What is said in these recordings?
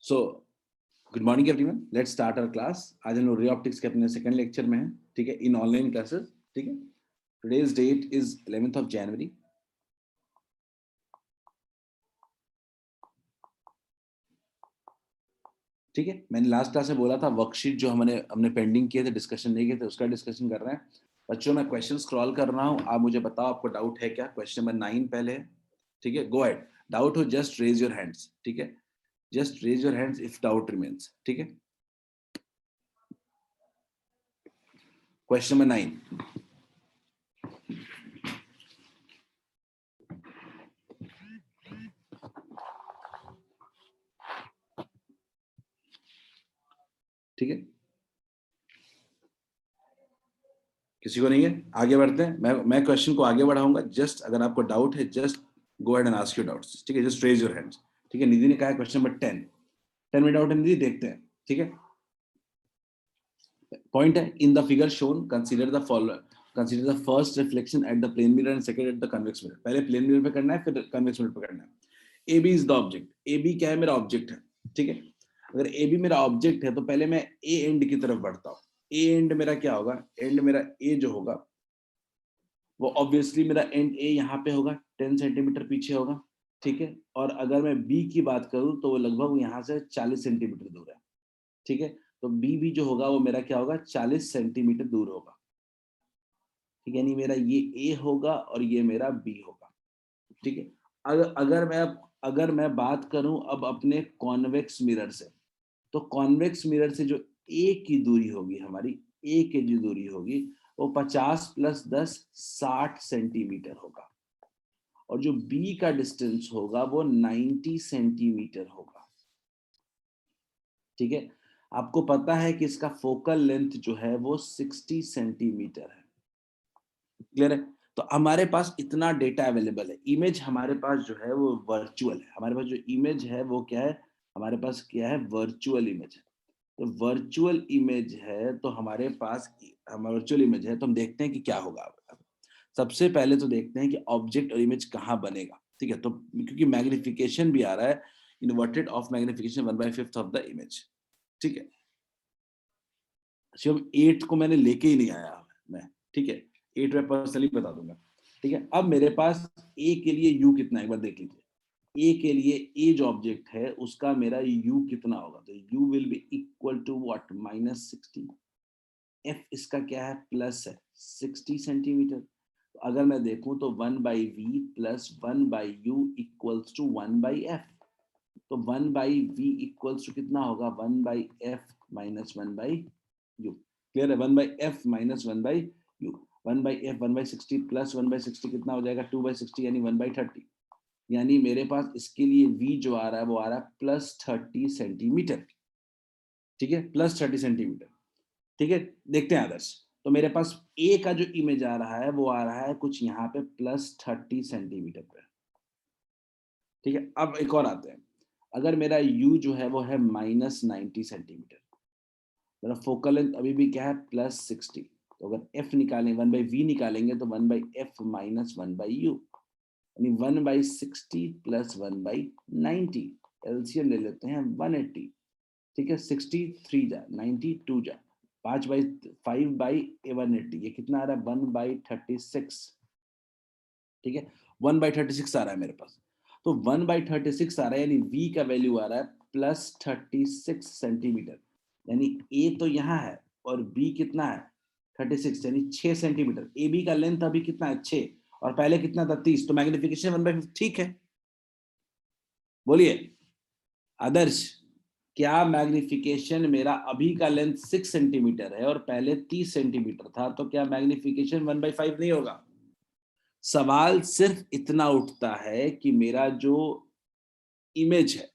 So good morning everyone, let's start our class. आज हम लोग रे ऑप्टिक्स के अपने सेकंड लेक्चर में हैं, ठीक है, इन ऑनलाइन क्लासेस। ठीक है, today's date is 11th of January. ठीक है, मैंने लास्ट क्लास में बोला था वर्कशीट जो हमने पेंडिंग किए थे, डिस्कशन नहीं किए थे, उसका डिस्कशन कर रहे हैं। बच्चों, मैं क्वेश्चन स्क्रॉल कर रहा हूँ, आप मुझे बताओ आपको डाउट है क्या। क्वेश्चन नंबर 9 पहले है, ठीक है, गो अहेड। डाउट हो जस्ट रेज योर हैंड्स, ठीक है, just raise your hands if doubt remains. ठीक है, क्वेश्चन नंबर 9। ठीक है, किसी को नहीं है, आगे बढ़ते हैं। मैं क्वेश्चन को आगे बढ़ाऊंगा। जस्ट अगर आपको डाउट है, just go ahead and ask your doubts. ठीक है, जस्ट रेज योर हैंड्स। ठीक है, निधि ने कहा है क्वेश्चन नंबर 10 में डाउट है निधि, देखते हैं। ठीक है, पॉइंट है, in the figure shown consider the following, consider the first reflection at the plane mirror and second at the convex mirror. पहले प्लेन मिरर पे करना है, फिर कन्वेक्स मिरर पे करना है। A B is the object. A B क्या है? मेरा ऑब्जेक्ट है। ठीक है, अगर ए बी मेरा ऑब्जेक्ट है तो पहले मैं ए एंड की तरफ बढ़ता हूँ। ए एंड मेरा क्या होगा? एंड मेरा ए जो होगा वो ऑब्वियसली मेरा एंड ए यहाँ पे होगा, 10 सेंटीमीटर पीछे होगा। ठीक है, और अगर मैं बी की बात करूं तो वो लगभग यहाँ से 40 सेंटीमीटर दूर है। ठीक है, तो बी भी जो होगा वो मेरा क्या होगा? 40 सेंटीमीटर दूर होगा। ठीक है, यानी मेरा ये ए होगा और ये मेरा बी होगा। ठीक है, अगर मैं बात करूं अब अपने कॉन्वेक्स मिरर से, तो कॉन्वेक्स मिरर से जो ए की दूरी होगी, हमारी ए की जो दूरी होगी वो 50 + 10 60 सेंटीमीटर होगा, और जो बी का डिस्टेंस होगा वो 90 सेंटीमीटर होगा। ठीक है, आपको पता है कि इसका फोकल लेंथ जो है वो 60 सेंटीमीटर है। क्लियर है? तो हमारे पास इतना डेटा अवेलेबल है। इमेज हमारे पास जो है वो वर्चुअल है। हमारे पास जो इमेज है वो क्या है? हमारे पास क्या है? वर्चुअल इमेज है। तो वर्चुअल इमेज है तो हमारे पास वर्चुअल इमेज है तो हम देखते हैं कि क्या होगा। सबसे पहले तो देखते हैं कि ऑब्जेक्ट और इमेज कहाँ बनेगा। ठीक है, तो क्योंकि मैग्निफिकेशन भी आ रहा है, inverted of magnification 1/5 of the image. ठीक है, शिवम 8 को मैंने लेके ही नहीं आया मैं। ठीक है, 8 मैं पर्सनली बता दूंगा। ठीक है, अब मेरे पास ए के लिए यू कितना है एक बार देख लीजिए। ए के लिए ए जो ऑब्जेक्ट है उसका मेरा यू कितना होगा? तो U will be equal to what? -60। F इसका क्या है? प्लस है 60 सेंटीमीटर। तो अगर मैं देखूं तो 1/v plus 1/u equals to 1/f। तो 1/v इक्वल्स टू कितना होगा? 1/f minus 1/u। क्लियर है? 1/f minus 1/u। 1/f 1/60 plus 1/60 कितना हो जाएगा? 2/60 यानी 1/30। यानी मेरे पास इसके लिए v जो आ रहा है वो आ रहा है +30 सेंटीमीटर। ठीक है, +30 सेंटीमीटर। ठीक है, देखते हैं आदर्श। तो मेरे पास ए का जो इमेज आ रहा है वो आ रहा है कुछ यहाँ पे +30 सेंटीमीटर पे। ठीक है, अब एक और आते हैं। अगर मेरा u जो है वो है -90 सेंटीमीटर, मेरा फोकल लेंथ अभी भी क्या है? +60। तो अगर f निकालें 1/v निकालेंगे तो 1/f माइनस 1/u, यानी 1/60 प्लस 1/90। एलसीएम ले लेते हैं 180। ठीक है, 60 3 जा 90 2 जा 5/180, ये कितना आ रहा है? 1/36। ठीक है, 1/36 आ रहा है मेरे पास। तो 1/36 आ रहा है यानी v का वैल्यू आ रहा है +36 सेंटीमीटर। यानी a तो यहाँ है और b कितना है? 36, यानी 6 सेंटीमीटर। ए बी का लेंथ अभी कितना है? 6, और पहले कितना था? 30। तो मैग्निफिकेशन 1/5 ठीक है। बोलिए आदर्श, क्या मैग्निफिकेशन मेरा अभी का लेंथ 6 सेंटीमीटर है और पहले 30 सेंटीमीटर था, तो क्या मैग्निफिकेशन 1/5 नहीं होगा? सवाल सिर्फ इतना उठता है कि मेरा जो इमेज है,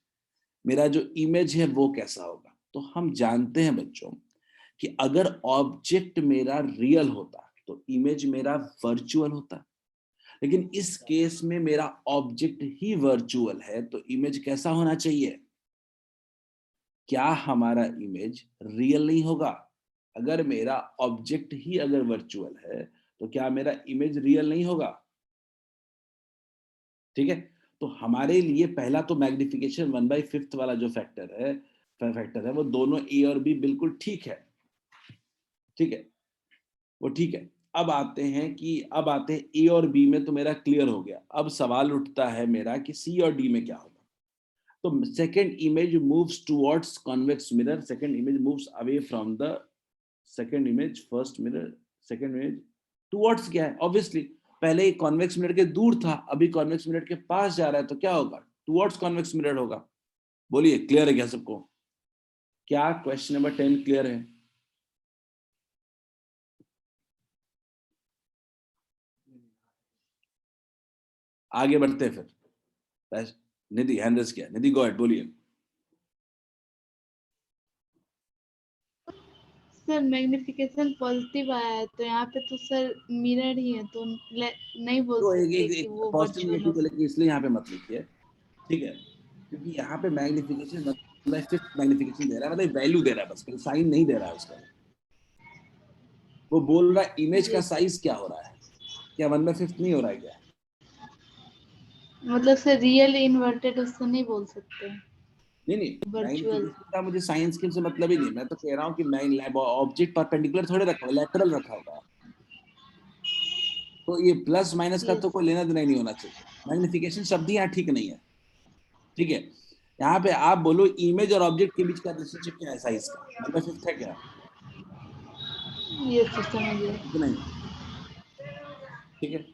मेरा जो इमेज है वो कैसा होगा। तो हम जानते हैं बच्चों कि अगर ऑब्जेक्ट मेरा रियल होता तो इमेज मेरा वर्चुअल होता, लेकिन इस केस में मेरा ऑब्जेक्ट ही वर्चुअल है तो इमेज कैसा होना चाहिए? क्या हमारा इमेज रियल नहीं होगा? अगर मेरा ऑब्जेक्ट ही अगर वर्चुअल है तो क्या मेरा इमेज रियल नहीं होगा? ठीक है, तो हमारे लिए पहला तो मैग्निफिकेशन 1/5 वाला जो फैक्टर है वो दोनों ए और बी बिल्कुल ठीक है, ठीक है, वो ठीक है। अब आते हैं ए और बी में तो मेरा क्लियर हो गया। अब सवाल उठता है मेरा कि सी और डी में क्या होगा। तो second image moves towards convex mirror, second image moves away from the second image, first mirror, second image towards क्या है, ऑब्वियसली पहले कॉन्वेक्स मिरर के दूर था, अभी कॉन्वेक्स मिरर के पास जा रहा है, तो क्या होगा, टुवर्ड्स कॉन्वेक्स मिरर होगा। बोलिए क्लियर है क्या सबको? क्या क्वेश्चन नंबर 10 क्लियर है? आगे बढ़ते हैं फिर। निधि हैंड रेज किया, निधि गो अहेड, बोलिए। सर मैग्निफिकेशन पॉजिटिव आया है तो यहाँ पे तो सर मिरर ही है, तो नहीं बोल तो सकते एक कि वो पॉजिटिव वर्चुअल नेगेटिव हो को सकता। लेके इसलिए यहाँ पे मत लिखिए, ठीक है, क्योंकि यहाँ पे मैग्निफिकेशन मतलब फिफ्थ मैग्निफिकेशन दे रहा है, मतलब वैल्यू दे रहा है, बस साइन नहीं दे रहा है उसका। वो बोल रहा है इमेज का जी साइज क्या हो रहा है, क्या 1/5 नहीं हो रहा है क्या? मतलब सर रियल इन्वर्टेड उससे नहीं बोल सकते, नहीं नहीं, वर्चुअल। मैग्निफिकेशन का मुझे साइंस स्किल से मतलब ही नहीं, मैं तो कह रहा हूँ कि मैं ऑब्जेक्ट परपेंडिकुलर थोड़े रखा हुआ, लैटरल रखा हुआ है, तो ये प्लस माइनस का तो यस। कोई लेना देना ही नहीं होना चाहिए। मैग्निफिकेशन शब्द ही यहाँ ठीक नहीं है, ठीक है। यहाँ पे आप बोलो इमेज और ऑब्जेक्ट के बीच का रिलेशनशिप क्या है साइज का, 1/5 है क्या? यस सर समझ गए। इतना ही, ठीक है।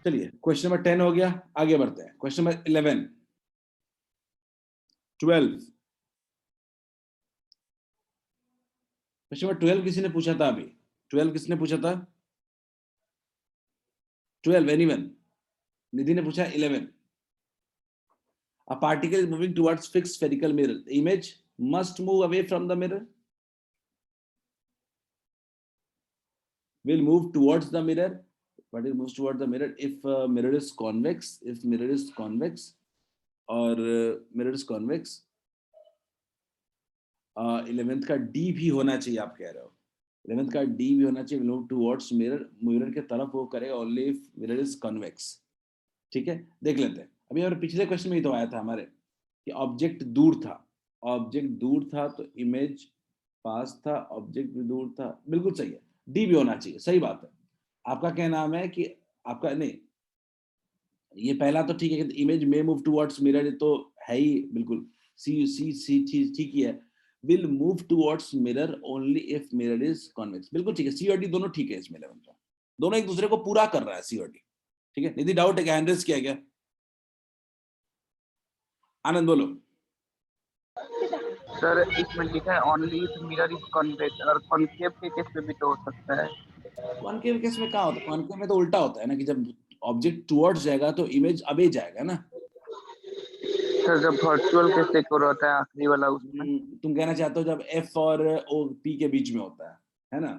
चलिए क्वेश्चन नंबर 10 हो गया, आगे बढ़ते हैं। क्वेश्चन नंबर 11, 12, क्वेश्चन नंबर 12 किसी ने पूछा था अभी? 12 किसने पूछा था? 12 एनीवन? निधि ने पूछा 11। A particle is moving towards fixed spherical mirror. The image must move away from the mirror. Will move towards the mirror. But it moves towards the mirror if mirror is convex. If mirror is convex, or mirror is convex, 11th का D भी होना चाहिए, आप कह रहे हो 11th का D भी होना चाहिए। Will move towards mirror, mirror के तरफ वो करेगा only if mirror is convex, ठीक है। देख लेते हैं, अभी हमारे पिछले क्वेश्चन में ही तो आया था हमारे कि ऑब्जेक्ट दूर था, ऑब्जेक्ट दूर था तो इमेज पास था, ऑब्जेक्ट भी दूर था, बिल्कुल सही है, डी भी होना चाहिए, सही बात है। आपका क्या नाम है कि आपका नहीं, ये पहला तो ठीक है कि इमेज में मूव टुवर्ड्स मिरर, तो है ही बिल्कुल, सी सी सी ठीक ही है। Will move towards mirror only if mirror is convex, बिल्कुल ठीक है, सी और डी दोनों ठीक है इसमें, 11 का दोनों एक दूसरे को पूरा कर रहा है, सी और डी, ठीक है। निधि डाउट है क्या, हैंड रेज किया गया? आनंद बोलो। सर इसमें लिखा है only if mirror is convex, और कॉन्केव के केस में भी तो हो सकता है। कॉनकेव केस में क्या होता है, कॉनकेव में तो उल्टा होता है ना, कि जब ऑब्जेक्ट टुवर्ड्स जाएगा तो इमेज अबे जाएगा ना। सर जब वर्चुअल केस एक और होता है आखिरी वाला उसमें। तुम कहना चाहते हो जब एफ और ओ पी के बीच में होता है ना?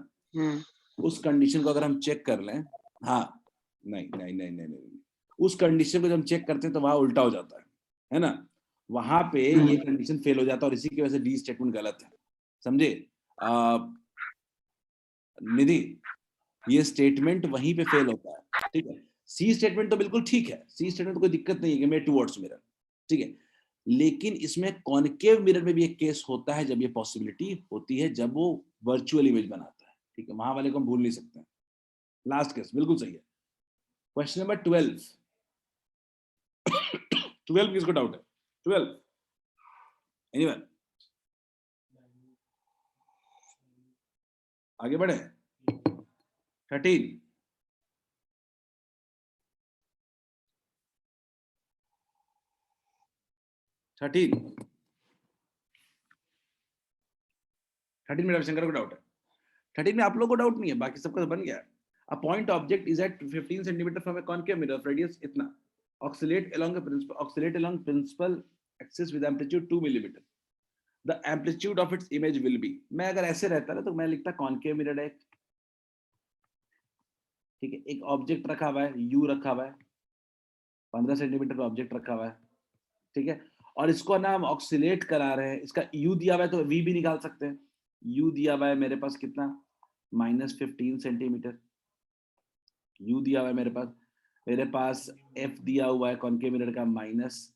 उस कंडीशन को अगर हम चेक कर लें, हाँ, नहीं नहीं नहीं नहीं नहीं, उस कंडीशन को जब हम चेक करते हैं तो वहां उल्टा हो जाता है ना, वहां पे ये कंडीशन फेल हो जाता है और इसी की वजह से डी स्टेटमेंट गलत है, समझे? निधि, ये स्टेटमेंट वहीं पे फेल होता है, ठीक है। सी स्टेटमेंट तो बिल्कुल ठीक है, सी स्टेटमेंट तो कोई दिक्कत नहीं है कि मैं टुवर्ड्स मिरर, ठीक है, लेकिन इसमें कॉनकेव मिरर में भी एक केस होता है जब ये पॉसिबिलिटी होती है, जब वो वर्चुअल इमेज बनाता है, ठीक है, वहां वाले को हम भूल नहीं सकते। लास्ट केस बिल्कुल सही है। क्वेश्चन नंबर 12, 12 किसको डाउट है? 12 एनीवन? आगे बढ़े। 13, 13, 13 में रविशंकर को डाउट है, 13 में आप लोगों को डाउट नहीं है, बाकी सबका तो बन गया। A point object is at 15 centimeter from a concave mirror of radius इतना, oscillate along principal axis with amplitude 2 millimeter. The amplitude of its image will be, मैं अगर ऐसे रहता ना तो मैं लिखता concave mirror है, ठीक है, एक ऑब्जेक्ट रखा हुआ है, U रखा हुआ है, 15 सेंटीमीटर का ऑब्जेक्ट रखा हुआ है, ठीक है, और इसको ना हम ऑक्सीलेट करा रहे हैं, इसका U दिया हुआ है तो V भी निकाल सकते हैं। U दिया हुआ है मेरे पास कितना, -15 सेंटीमीटर, U दिया हुआ है मेरे पास, मेरे पास f दिया हुआ है कॉनकेव मिरर का -10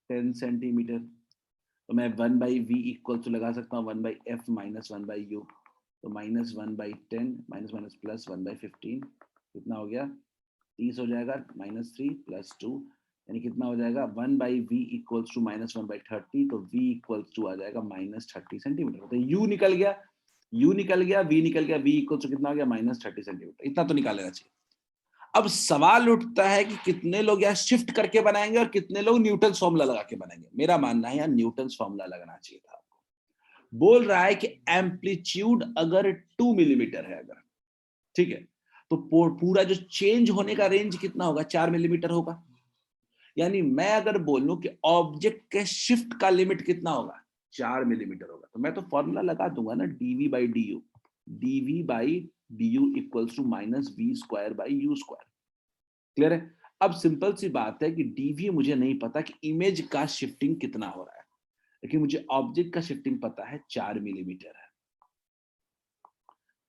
सेंटीमीटर, तो मैं 1/v इक्वल टू लगा सकता हूँ 1/f माइनस 1/u, तो -1/10 माइनस माइनस प्लस 1/15 कितना हो गया 30 हो जाएगा, -3 + 2 यानी कितना हो जाएगा 1/v इक्वल्स टू -1/30, तो v इक्वल्स टू आ जाएगा -30 सेंटीमीटर। तो u निकल गया, v निकल गया, v इक्वल्स टू कितना हो गया -30 सेंटीमीटर। इतना तो निकाल लेना चाहिए। अब सवाल उठता है कि कितने लोग यहाँ शिफ्ट करके बनाएंगे और कितने लोग न्यूटन्स फॉर्मूला लगा के बनाएंगे। मेरा मानना है यार न्यूटन्स फॉर्मूला लगाना चाहिए था आपको। बोल रहा है कि एम्पलीट्यूड अगर 2 मिलीमीटर है अगर, ठीक है, तो पूरा जो चेंज होने का रेंज कितना होगा 4 मिलीमीटर होगा। यानी मैं अगर बोलूं कि ऑब्जेक्ट के शिफ्ट का लिमिट कितना होगा 4 मिलीमीटर होगा, तो मैं तो फॉर्मूला लगा दूंगा ना dv/du, dv/du equals to -v²/u²। Clear है? अब सिंपल सी बात है कि dv मुझे नहीं पता कि इमेज का शिफ्टिंग कितना हो रहा है, लेकिन मुझे ऑब्जेक्ट का शिफ्टिंग पता है 4 मिलीमीटर है।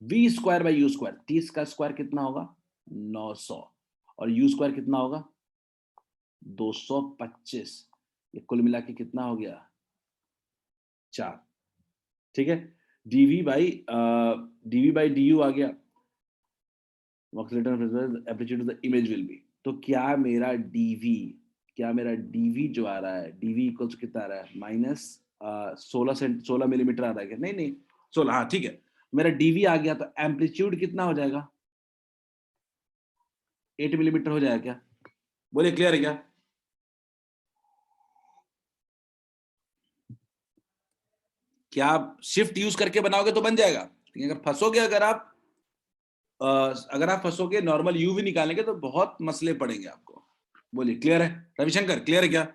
v²/u², 30 का स्क्वायर कितना होगा 900, और u² कितना होगा 225, ये कुल मिला के कितना हो गया 4। ठीक है, dv/du आ गया, amplitude of the image will be, तो क्या मेरा dv जो आ रहा है dv इक्वल्स कितना आ रहा है -16 मिलीमीटर आ रहा है क्या? नहीं 16, हाँ ठीक है, मेरा dv आ गया, तो एम्पलीट्यूड कितना हो जाएगा 8 मिलीमीटर हो जाएगा क्या? बोलिए क्लियर है क्या? क्या आप शिफ्ट यूज करके बनाओगे तो बन जाएगा, लेकिन अगर फंसोगे, अगर आप फंसोगे नॉर्मल यू भी निकालेंगे तो बहुत मसले पड़ेंगे आपको। बोलिए क्लियर है? रविशंकर क्लियर है क्या?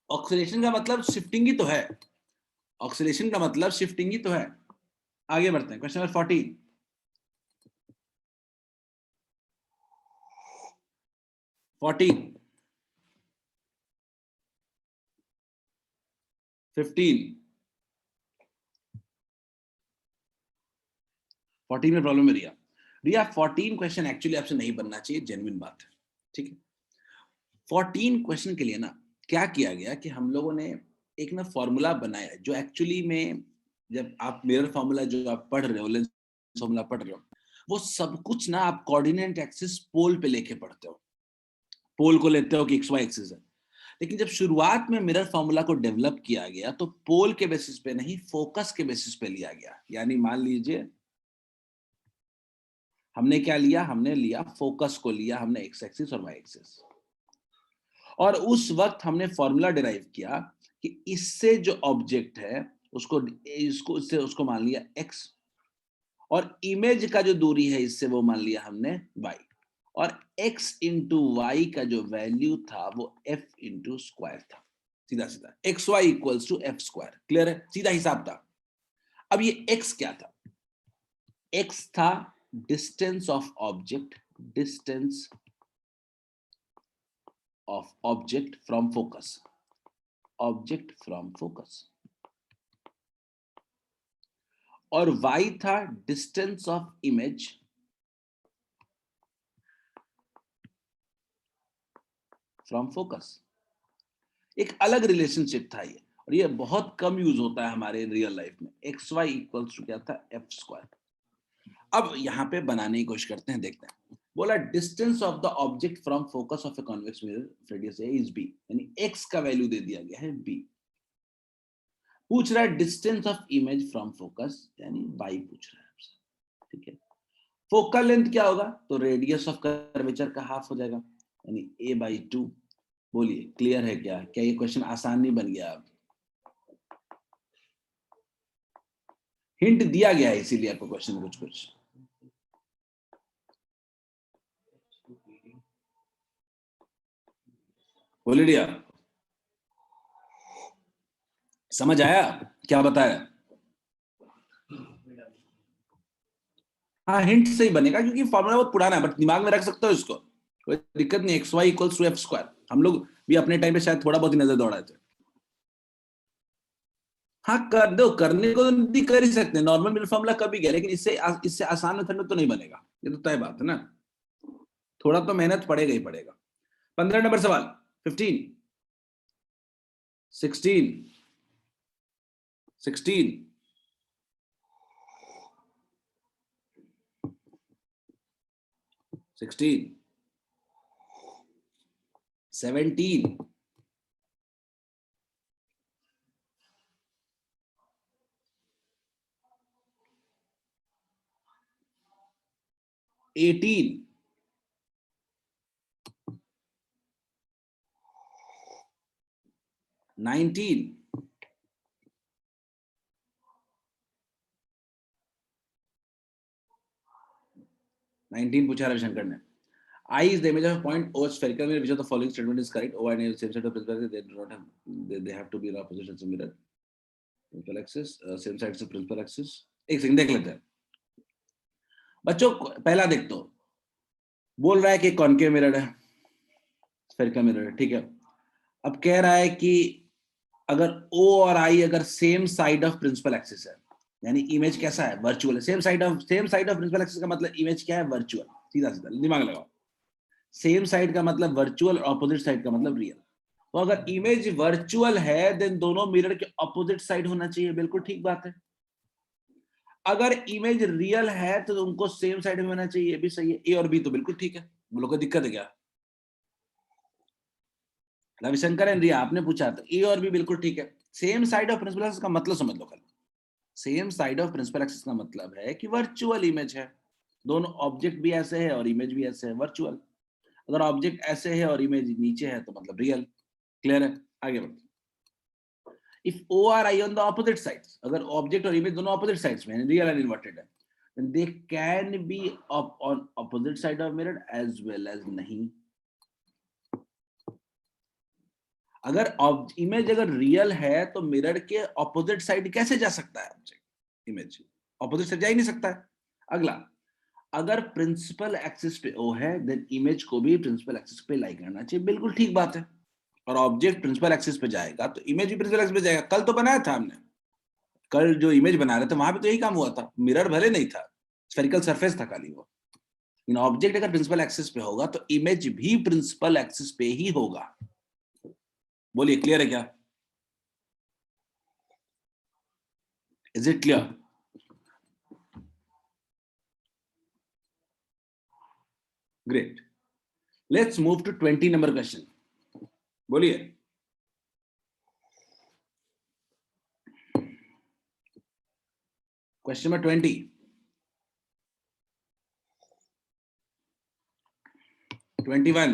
ऑक्सीलेशन का मतलब शिफ्टिंग ही तो है, ऑक्सीलेशन का मतलब शिफ्टिंग ही तो है। आगे बढ़ते हैं, क्वेश्चन नंबर 14। 14 में प्रॉब्लम है रिया 14 क्वेश्चन एक्चुअली आपसे नहीं बनना चाहिए, जेन्युइन बात है, ठीक है। 14 क्वेश्चन के लिए ना क्या किया गया कि हम लोगों ने एक ना फॉर्मूला बनाया जो एक्चुअली में, जब आप मिरर फॉर्मूला जो आप पढ़ रहे हो, लेंस फॉर्मूला पढ़ रहे हो, वो सब कुछ ना आप कोऑर्डिनेट एक्सिस पोल पे लेके पढ़ते हो, पोल को लेते हो कि एक्स वाई एक्सिस है। लेकिन जब शुरुआत में मिरर फॉर्मूला को डेवलप किया गया तो पोल के बेसिस पे नहीं, फोकस के बेसिस पे लिया गया। यानी मान लीजिए हमने क्या लिया, हमने लिया फोकस को लिया हमने एक्स एक्सिस और वाई एक्सिस, और उस वक्त हमने फॉर्मूला डिराइव किया कि इससे जो ऑब्जेक्ट है उसको मान लिया x, और इमेज का जो दूरी है इससे वो मान लिया हमने y, और x इंटू वाई का जो वैल्यू था वो f इंटू स्क्वायर था। सीधा सीधा xy equals to f square. Clear है? सीधा हिसाब था। अब ये x क्या था? x था distance of object, distance of object from focus, object from focus, और y था distance of image from focus. एक अलग रिलेशनशिप था ये, और ये बहुत कम यूज होता है हमारे रियल लाइफ में। एक्स वाई इक्वल्स टू क्या था एफ स्क्वायर। अब यहाँ पे बनाने की कोशिश करते हैं, देखते हैं। बोला distance of the object from focus of a convex mirror radius A is B, यानी एक्स का वैल्यू दे दिया गया है बी। पूछ रहा है distance of image from focus, यानी वाई पूछ रहा है आपसे, ठीक है। फोकल लेंथ क्या होगा? तो रेडियस ऑफ कर्वेचर का हाफ हो जाएगा, यानी a/2। बोलिए क्लियर है क्या? क्या ये क्वेश्चन आसान नहीं बन गया? अब हिंट दिया गया है इसीलिए आपको क्वेश्चन में कुछ बोलिए दिया। समझ आया क्या बताया? हाँ हिंट से ही बनेगा क्योंकि फॉर्मूला बहुत पुराना है, बट दिमाग में रख सकते हो इसको, कोई दिक्कत नहीं। X Y equals to F square हम लोग भी अपने टाइम पे शायद थोड़ा बहुत ही नजर दौड़ाए थे। हाँ कर दो, करने को तो नहीं कर ही सकते, नॉर्मल मिरर फॉर्मूला कभी गया, लेकिन इससे आसान मेथड में तो नहीं बनेगा, ये तो तय बात है ना, थोड़ा तो मेहनत पड़ेगा ही पड़ेगा। 15 नंबर सवाल, 15, 16, 16, 16, 17, 18, 19, 19 पूछा रविशंकर ने। I is the image of a point O spherical mirror, which of the following statement is correct? O and A same side of principal axis, they do not have, they have to be in opposite sides of mirror. Principal axis, same sides of principal axis. एक second देख लेते हैं बच्चों, पहला देख तो बोल रहा है कि कॉनकेव मिरर है, स्फेरिकल मिरर है, ठीक है। अब कह रहा है कि अगर O और I अगर same side of principal axis है, यानी इमेज कैसा है, वर्चुअल है। Same side of principal axis का मतलब इमेज क्या है, वर्चुअल। सीधा सीधा दिमाग लगाओ, सेम साइड का मतलब वर्चुअल, ऑपोजिट साइड का मतलब रियल। तो अगर इमेज वर्चुअल है देन दोनों मिरर के ऑपोजिट साइड होना चाहिए, बिल्कुल ठीक बात है। अगर इमेज रियल है तो उनको सेम साइड में होना चाहिए, ये भी सही है। ए और बी तो बिल्कुल ठीक है, बोलो कोई दिक्कत है क्या? रविशंकर एंड रिया आपने पूछा तो ए और बी बिल्कुल ठीक है। Same side of principal axis का मतलब समझ लो, कल same side of principal axis का मतलब है कि वर्चुअल इमेज है, दोनों ऑब्जेक्ट भी ऐसे है और इमेज भी ऐसे है, वर्चुअल। अगर ऑब्जेक्ट ऐसे है और इमेज नीचे है तो मतलब रियल। क्लियर है, आगे बढ़ते। If O और I on the opposite sides, अगर ऑब्जेक्ट और इमेज दोनों ऑपोजिट साइड्स में रियल एंड इन्वर्टेड है, then they can be on opposite side of mirror as well as नहीं। अगर इमेज अगर रियल है तो मिरर के ऑपोजिट साइड कैसे जा सकता है ऑब्जेक्ट, इमेज ऑपोजिट साइड जा ही नहीं सकता है। अगला, अगर प्रिंसिपल एक्सिस पे O है देन इमेज को भी प्रिंसिपल एक्सिस पे लाई करना चाहिए, बिल्कुल ठीक बात है। और ऑब्जेक्ट प्रिंसिपल एक्सिस पे जाएगा तो इमेज भी प्रिंसिपल एक्सिस पे जाएगा। कल तो बनाया था हमने, कल जो इमेज बना रहे थे वहां पे तो यही काम हुआ था, मिरर भले नहीं था, स्फेरिकल सरफेस था खाली वो। इन ऑब्जेक्ट अगर प्रिंसिपल एक्सिस पे होगा तो इमेज भी प्रिंसिपल एक्सिस पे ही होगा। बोलिए क्लियर है क्या? Is it clear? Great, let's move to 20 number question. बोलिए। क्वेश्चन नंबर 20, 21,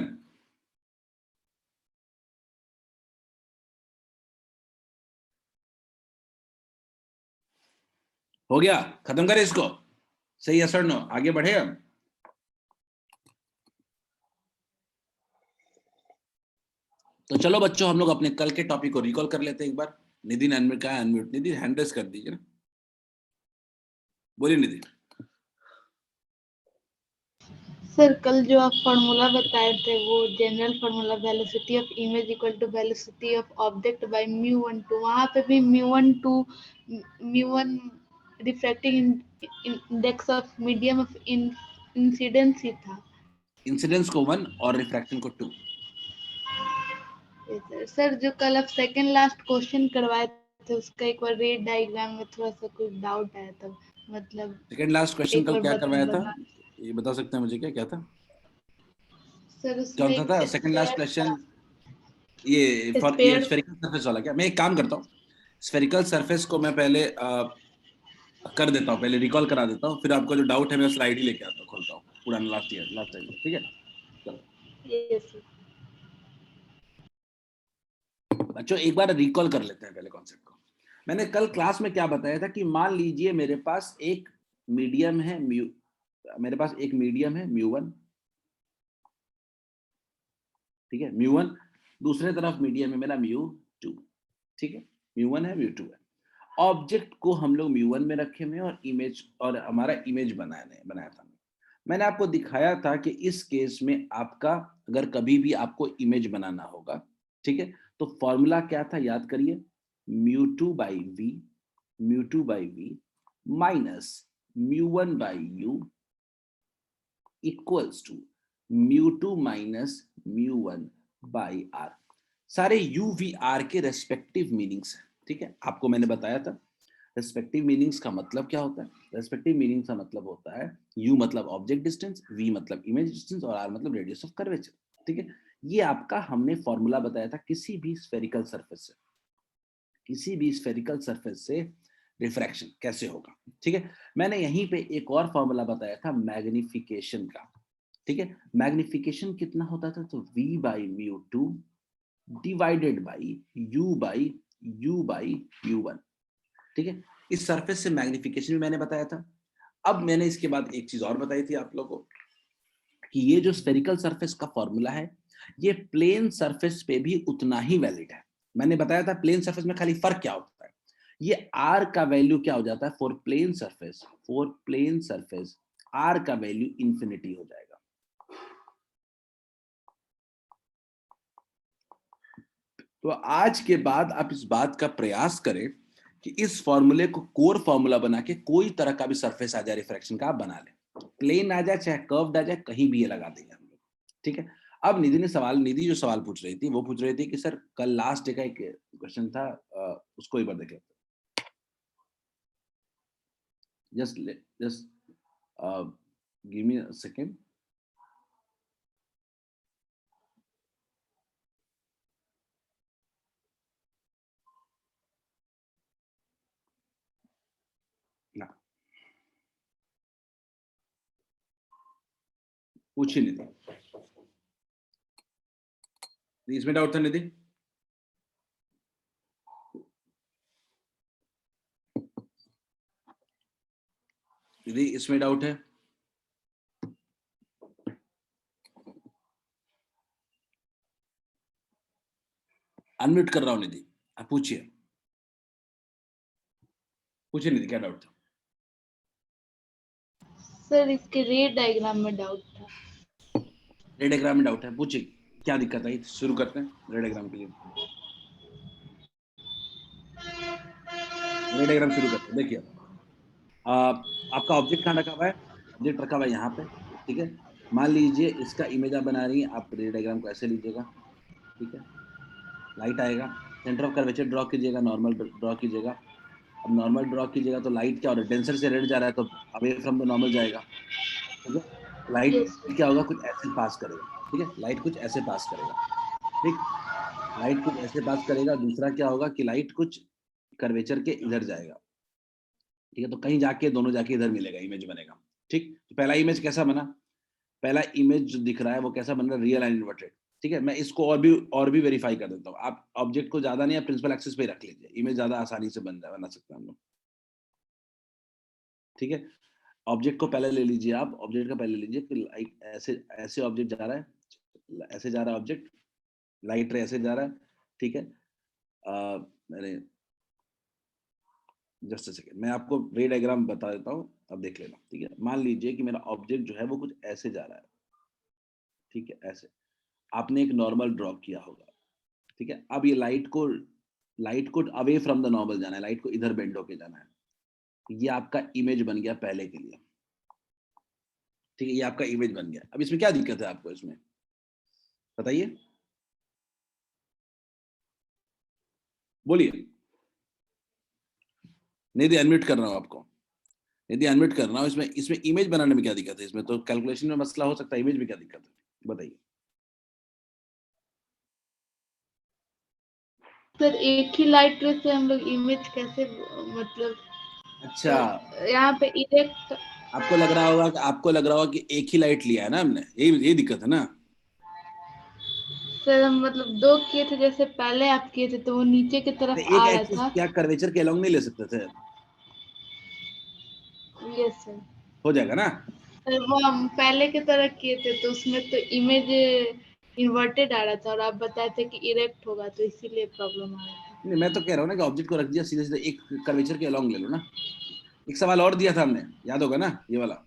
हो गया, खत्म करें इसको, सही है सर? नो, आगे बढ़े हम। तो चलो बच्चों हम लोग अपने कल के टॉपिक को रिकॉल कर लेते हैं एक बार। निधि अनम्यूट का है, अनम्यूट निधि हैंड रेस कर दीजिए ना, बोलिए निधि। सर कल जो आप फॉर्मूला बताए थे वो general formula velocity of image equal to velocity of object by μ12, वहां पे भी μ1 refracting index of medium of incidence ही था। इंसिडेंस को 1 और रिफ्रैक्शन को 2। सर जो कल आप सेकंड लास्ट क्वेश्चन करवाए थे उसका एक बार रेड डायग्राम में थोड़ा सा कुछ डाउट आया था, मतलब सेकंड लास्ट क्वेश्चन एक कल बार क्या करवाया था, बता ये बता सकते हैं मुझे? क्या क्या था? सर कौन उसमें सा एक था सेकंड लास्ट क्वेश्चन? ये फॉर ये स्पेयर स्फेरिकल सरफेस वाला। क्या मैं एक काम करता हूँ, स्फेरिकल सरफेस को मैं पहले कर देता हूँ, पहले रिकॉल करा देता हूँ, फिर आपको जो डाउट है मैं स्लाइड ही लेके आता हूँ, खोलता हूँ पुराना लास्ट टाइम, ठीक है? चलो बच्चों एक बार रिकॉल कर लेते हैं पहले कॉन्सेप्ट को। मैंने कल क्लास में क्या बताया था कि मान लीजिए मेरे पास एक मीडियम है μ1, ठीक है, μ1, दूसरे तरफ मीडियम है मेरा μ2, ठीक है, μ1 है μ2 है। ऑब्जेक्ट को हम लोग μ1 में रखे हुए और इमेज, और हमारा इमेज बनाया था। मैंने आपको दिखाया था कि इस केस में आपका अगर कभी भी आपको इमेज बनाना होगा, ठीक है, तो फॉर्मूला क्या था याद करिए, mu2 by v minus mu1 by u equals to mu2 minus mu1 by r। सारे u v r के रेस्पेक्टिव मीनिंग्स है, ठीक है। आपको मैंने बताया था रेस्पेक्टिव मीनिंग्स का मतलब क्या होता है। रेस्पेक्टिव मीनिंग्स का मतलब होता है u मतलब ऑब्जेक्ट डिस्टेंस, v मतलब इमेज डिस्टेंस और r मतलब रेडियस ऑफ कर्वेचर, ठीक है। ये आपका हमने फॉर्मूला बताया था किसी भी स्फेरिकल सरफेस से रिफ्रैक्शन कैसे होगा, ठीक है। मैंने यहीं पे एक और फॉर्मूला बताया था मैग्निफिकेशन का, ठीक है। मैग्निफिकेशन कितना होता था, तो v by mu two divided by u by u1, ठीक है। इस सरफेस से मैग्निफिकेशन भी मैंने बताया था। अब मैंने इसके बाद एक चीज और बताई थी आप लोगों को कि ये जो स्फेरिकल सरफेस का फॉर्मूला है ये प्लेन सरफेस पे भी उतना ही वैलिड है। मैंने बताया था प्लेन सरफेस में खाली फर्क क्या होता है, ये r का वैल्यू क्या हो जाता है फॉर प्लेन सरफेस r का वैल्यू इंफिनिटी हो जाएगा। तो आज के बाद आप इस बात का प्रयास करें कि इस फॉर्मूले को कोर फॉर्मूला बना के कोई तरह का भी सरफेस आ जाए रिफ्रैक्शन का आप बबना ले, प्लेन आ जाए चाहे कर्व्ड आ जाए, कहीं भी ये लगा देंगे हम लोग, ठीक है। अब निधि जो सवाल पूछ रही थी वो पूछ रही थी कि सर कल लास्ट डे का एक क्वेश्चन था, उसको एक बार देख लेते हैं। Just give me a second. पूछिए निधि, इसमें डाउट था निधि? निधि इसमें डाउट है? अनम्यूट कर रहा हूं निधि, आप पूछिए निधि क्या डाउट था? सर इसके रे डायग्राम में डाउट था। रे डायग्राम में डाउट है, पूछिए क्या दिक्कत आई। शुरू करते हैं रे डायग्राम के लिए। रे डायग्राम शुरू करते हैं। देखिए आपका ऑब्जेक्ट कहाँ रखा हुआ है, ऑब्जेक्ट रखा हुआ है यहाँ पे, ठीक है। मान लीजिए इसका इमेज आप बना रही हैं, आप रे डायग्राम को ऐसे लीजिएगा, ठीक है। लाइट आएगा, सेंटर ऑफ कर्वेचर ड्रॉ कीजिएगा, नॉर्मल ड्रॉ कीजिएगा। अब नॉर्मल ड्रॉ कीजिएगा तो लाइट क्या हो रहा है, डेंसर से रेड जा रहा है तो अवे फ्रॉम द नॉर्मल जाएगा, ठीक है। Light yes sir. क्या होगा, कुछ ऐसे पास करेगा, ठीक है। लाइट कुछ ऐसे पास करेगा, ठीक। लाइट कुछ ऐसे पास करेगा। दूसरा क्या होगा कि लाइट कुछ कर्वेचर के इधर जाएगा, ठीक है। तो कहीं जाके दोनों जाके इधर मिलेगा, इमेज बनेगा, ठीक। तो पहला इमेज कैसा बना, पहला इमेज जो दिख रहा है वो कैसा बन रहा है, रियल एंड इन्वर्टेड, ठीक है। मैं इसको और भी वेरीफाई कर देता हूँ। आप ऑब्जेक्ट को ज्यादा नहीं, आप प्रिंसिपल एक्सिस पे रख लीजिए, इमेज ज्यादा आसानी से बना सकते हैं हम लोग, ठीक है। ऑब्जेक्ट को पहले ले लीजिए, आप ऑब्जेक्ट का पहले लीजिए कि लाइट ऐसे ऑब्जेक्ट जा रहा है, ऐसे जा रहा है ऑब्जेक्ट, लाइट रे ऐसे जा रहा है, ठीक है। मैंने जस्ट अ सेकंड, मैं आपको रे डायग्राम बता देता हूँ, अब देख लेना, ठीक है। मान लीजिए कि मेरा ऑब्जेक्ट जो है वो कुछ ऐसे जा रहा है, ठीक है। ऐसे आपने एक नॉर्मल ड्रॉ किया होगा, ठीक है। अब ये लाइट को अवे फ्रॉम द नॉर्मल जाना है, लाइट को इधर बेंड होके जाना है। ये आपका इमेज बन गया पहले के लिए, ठीक है। ये आपका इमेज बन गया। अब इसमें क्या दिक्कत है आपको, इसमें बताइए, बोलिए। नहीं दी अनम्यूट कर रहा हूँ आपको, यदि अनम्यूट कर रहा हूँ। इसमें इमेज बनाने में क्या दिक्कत है, इसमें तो कैलकुलेशन में मसला हो सकता है, इमेज में क्या दिक्कत है बताइए। सर एक ही लाइट रे से हम लोग इमेज कैसे मतलब अच्छा, यहाँ पे इरेक्ट। आपको लग रहा होगा कि एक ही लाइट लिया है ना हमने, ये दिक्कत है ना। सर हम मतलब दो किए थे, जैसे पहले आप किए थे तो वो नीचे की तरफ एक आ रहा एक्सिस था। क्या कर्वेचर के अलोंग नहीं ले सकते थे, यस सर। हो जाएगा ना। सर वो हम पहले की तरह किए थे तो उसमें तो इमेज इन्वर्टेड आ रहा था और आप बताए थे कि इरेक्ट होगा, तो इसीलिए प्रॉब्लम आ रहा था। नहीं, मैं तो कह रहा हूँ ना कि ऑब्जेक्ट को रख दिया सीधे सीधे एक कर्वेचर के अलोंग ले लो ना। एक सवाल और दिया था हमने, याद होगा ना ये वाला।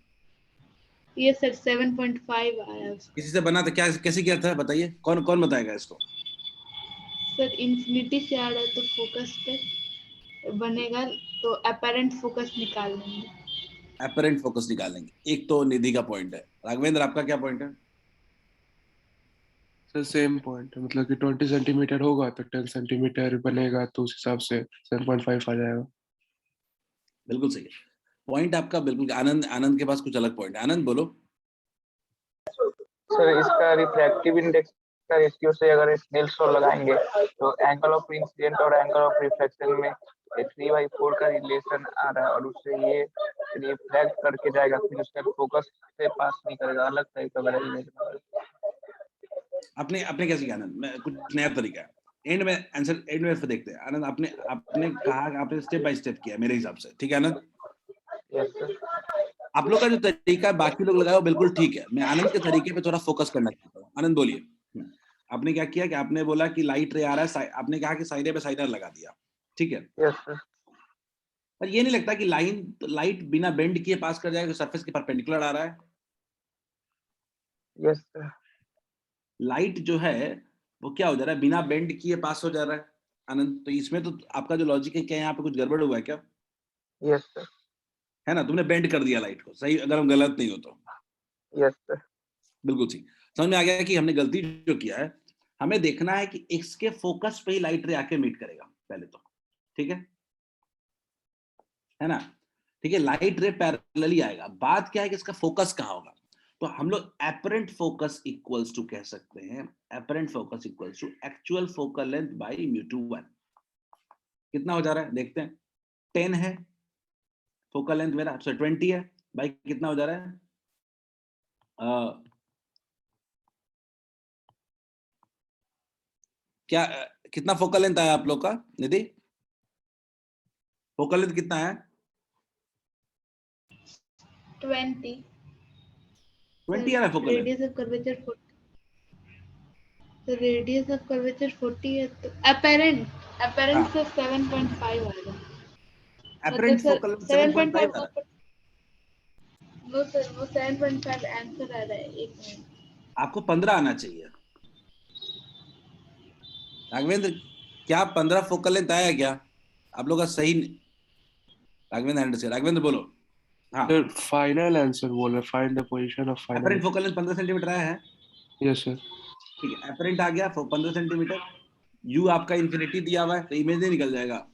ये सर 7.5 आया उसका। किसी से बना था क्या, कैसे किया था बताइए, कौन कौन बताएगा इसको। सर इंफिनिटी से आ रहा है तो फोकस पे बनेगा, तो अपैरेंट फोकस निकाल लेंगे। अपरेंट फोकस निकालेंगे। एक तो निधि का पॉइंट है। राघवेंद्र आपका क्या पॉइंट है? सर सेम पॉइंट है, मतलब कि 20 सेंटीमीटर होगा तो 10 सेंटीमीटर बनेगा, तो उस हिसाब से 7.5 आ जाएगा। बिल्कुल सही है पॉइंट आपका, बिल्कुल। आनंद, आनंद के पास कुछ अलग पॉइंट है। आनंद बोलो। सर इसका रिफ्रैक्टिव इंडेक्स का रेशियो से अगर स्नेल्स लॉ लगाएंगे तो एंगल ऑफ इंसिडेंट और एंगल ऑफ रिफ्लेक्शन में 3/4 का रिलेशन आ रहा है, और उससे ये रिफ्लेक्ट करके जाएगा, फिर उसका फोकस से पास नहीं करेगा, अलग टाइप का रिलेशन। आपने आपने कैसे किया आनंद? मैं कुछ नया तरीका है। एंड में आंसर, एंड में फिर देखते हैं। आनंद आपने आपने कहा, आपने स्टेप बाय स्टेप किया मेरे हिसाब से, ठीक है आनंद? Yes sir. आप लोग का जो तरीका है बाकी लोग लगाए वो बिल्कुल ठीक है। मैं आनंद के तरीके पे थोड़ा फोकस करना चाहता हूँ। आनंद बोलिए। आपने क्या किया कि आपने बोला कि लाइट रे आ रहा है, आपने कहा कि साइडे पे साइडर लगा दिया, ठीक है? Yes sir. पर ये नहीं लगता कि लाइट बिना बेंड किए पास कर जाएगा, सरफेस के परपेंडिकुलर आ रहा है? Yes sir. लाइट जो है वो क्या हो जा रहा है, बिना बेंड किए पास हो जा रहा है। आनंद, तो इसमें तो आपका जो लॉजिक है, क्या यहाँ पे कुछ गड़बड़ हुआ है क्या? Yes sir. है ना, तुमने बेंड कर दिया लाइट को, सही? अगर हम गलत नहीं हो तो। Yes sir. बिल्कुल ठीक। समझ में आ गया कि हमने गलती जो किया है। हमें देखना है कि एक्स के फोकस पे ही लाइट रे आके मीट करेगा पहले तो, ठीक है ना? ठीक है, लाइट रे पैरेलली आएगा। बात क्या है कि इसका फोकस कहाँ होगा? तो हम लोग एपरेंट फोकस इक्वल्स टू कह सकते हैं, apparent focus equals to actual focal length by μ2 1। कितना हो जा रहा है देखते हैं। 10 है फोकल लेंथ मेरा, सॉरी 20 है भाई, कितना हो जा रहा है? क्या कितना फोकल लेंथ आया आप लोग का निधि? फोकल लेंथ कितना है? 20। 20 आ रहा है focal length. Radius of curvature 40, तो रेडियस ऑफ कर्वेचर 40 है, तो अपैरेंट से 7.5 आएगा। मतलब एपरेंट सर फोकल लेंथ 7.5 आ 7.5 रहा है। वो सर वो 7.5 आंसर आ रहा है। एक मिनट, आपको 15 आना चाहिए। राघवेंद्र, क्या 15 फोकल लेंथ आया क्या आप लोग का? सही राघवेंद्र हैंड से, राघवेंद्र बोलो। हाँ, सर फाइनल आंसर बोल रहे, find the position of final. Apparent focal length 15 centimetre आया है। Yes sir. ठीक है, एपरेंट आ गया 15 सेंटीमीटर। यू आपका इंफिनिटी दिया हुआ है तो इमेज नहीं निकल जाएगा।